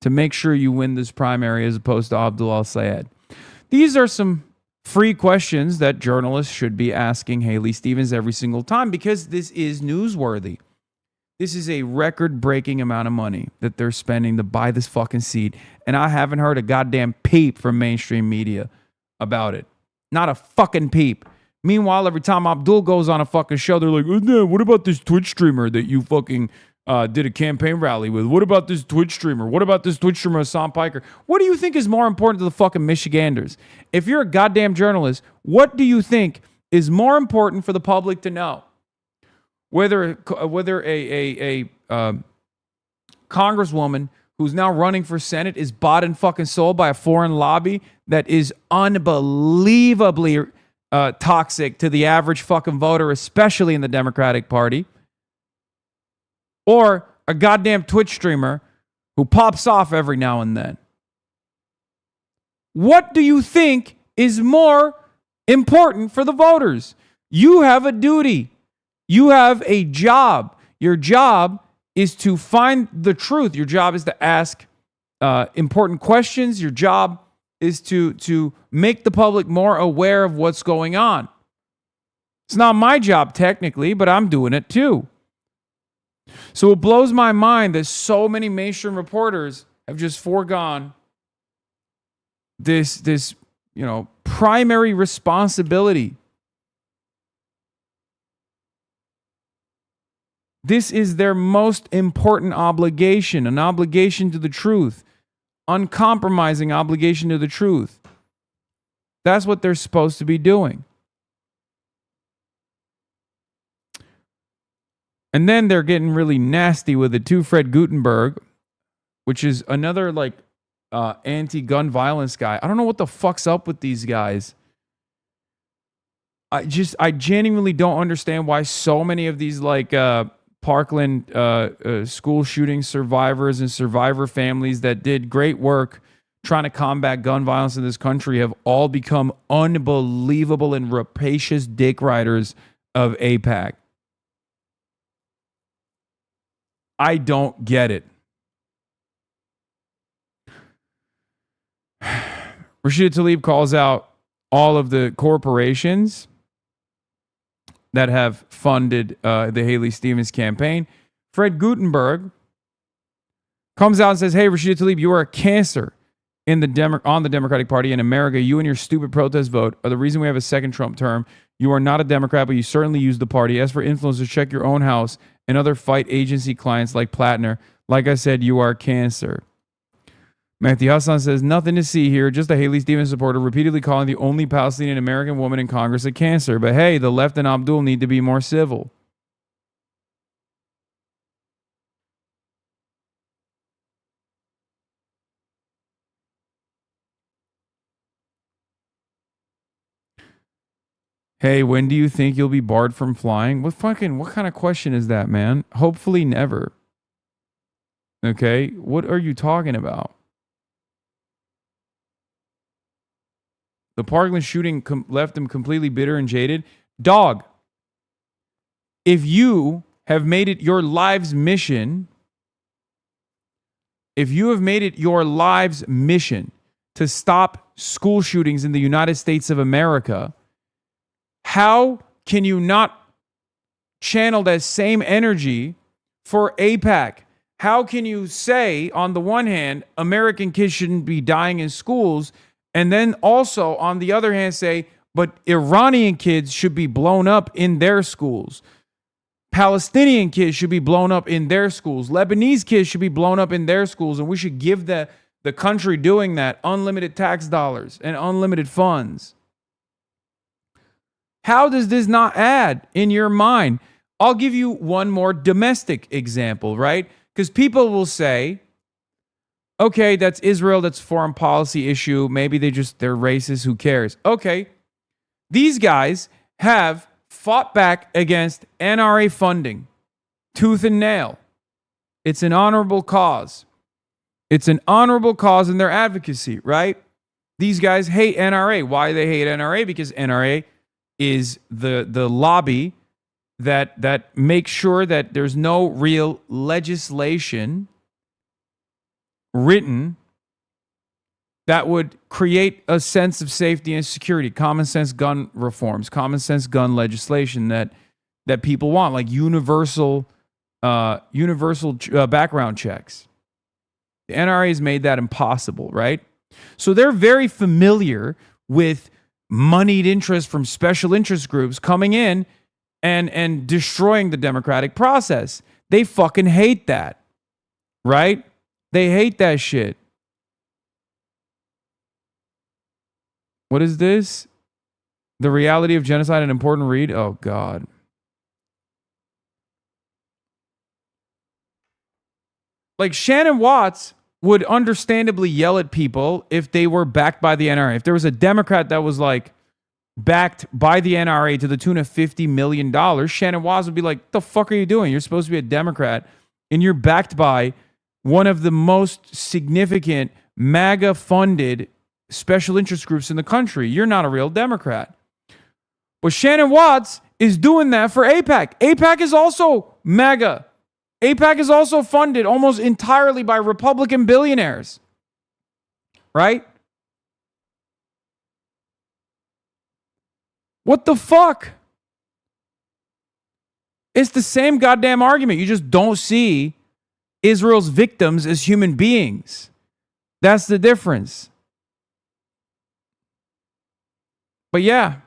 to make sure you win this primary as opposed to Abdul Al-Sayed? These are some free questions that journalists should be asking Haley Stevens every single time, because this is newsworthy. This is a record-breaking amount of money that they're spending to buy this fucking seat, and I haven't heard a goddamn peep from mainstream media about it. Not a fucking peep. Meanwhile, every time Abdul goes on a fucking show, they're like, oh, what about this Twitch streamer that you fucking did a campaign rally with? What about this Twitch streamer? What about this Twitch streamer, Hassan Piker? What do you think is more important to the fucking Michiganders? If you're a goddamn journalist, what do you think is more important for the public to know? Whether a congresswoman who's now running for Senate is bought and fucking sold by a foreign lobby that is unbelievably toxic to the average fucking voter, especially in the Democratic Party, or a goddamn Twitch streamer who pops off every now and then. What do you think is more important for the voters? You have a duty. You have a job. Your job is to find the truth. Your job is to ask important questions. Your job is to make the public more aware of what's going on. It's not my job technically, but I'm doing it too. So it blows my mind that so many mainstream reporters have just foregone this primary responsibility. This is their most important obligation, an obligation to the truth. Uncompromising obligation to the truth. That's what they're supposed to be doing. And then they're getting really nasty with it too. Fred Gutenberg, which is another anti-gun violence guy. I don't know what the fuck's up with these guys. I genuinely don't understand why so many of these Parkland school shooting survivors and survivor families that did great work trying to combat gun violence in this country have all become unbelievable and rapacious dick riders of AIPAC. I don't get it. Rashida Tlaib calls out all of the corporations that have funded the Haley Stevens campaign. Fred Gutenberg comes out and says, hey, Rashida Tlaib, you are a cancer on the Democratic Party in America. You and your stupid protest vote are the reason we have a second Trump term. You are not a Democrat, but you certainly use the party. As for influencers, check your own house and other fight agency clients like Plattner. Like I said, you are cancer. Mehdi Hassan says, nothing to see here, just a Haley Stevens supporter repeatedly calling the only Palestinian American woman in Congress a cancer. But hey, the left and Abdul need to be more civil. Hey, when do you think you'll be barred from flying? What kind of question is that, man? Hopefully never. Okay, what are you talking about? The Parkland shooting left him completely bitter and jaded. Dog, if you have made it your life's mission, to stop school shootings in the United States of America, how can you not channel that same energy for AIPAC? How can you say, on the one hand, American kids shouldn't be dying in schools, and then also, on the other hand, say, but Iranian kids should be blown up in their schools. Palestinian kids should be blown up in their schools. Lebanese kids should be blown up in their schools, and we should give the country doing that unlimited tax dollars and unlimited funds. How does this not add in your mind? I'll give you one more domestic example, right? Because people will say, okay, that's Israel, that's a foreign policy issue. Maybe they're racist, who cares? Okay, these guys have fought back against NRA funding, tooth and nail. It's an honorable cause. It's an honorable cause in their advocacy, right? These guys hate NRA. Why do they hate NRA? Because NRA is the lobby that makes sure that there's no real legislation written that would create a sense of safety and security, common sense gun reforms, common sense gun legislation that people want, like universal background checks. The NRA has made that impossible, right? So they're very familiar with moneyed interest from special interest groups coming in and destroying the democratic process. They fucking hate that, right? They hate that shit. What is this? The Reality of Genocide, an important read? Oh, God. Like, Shannon Watts would understandably yell at people if they were backed by the NRA. If there was a Democrat that was, like, backed by the NRA to the tune of $50 million, Shannon Watts would be like, the fuck are you doing? You're supposed to be a Democrat, and you're backed by one of the most significant MAGA-funded special interest groups in the country. You're not a real Democrat. But Shannon Watts is doing that for AIPAC. AIPAC is also MAGA. AIPAC is also funded almost entirely by Republican billionaires. Right? What the fuck? It's the same goddamn argument. You just don't see Israel's victims as human beings. That's the difference. But yeah,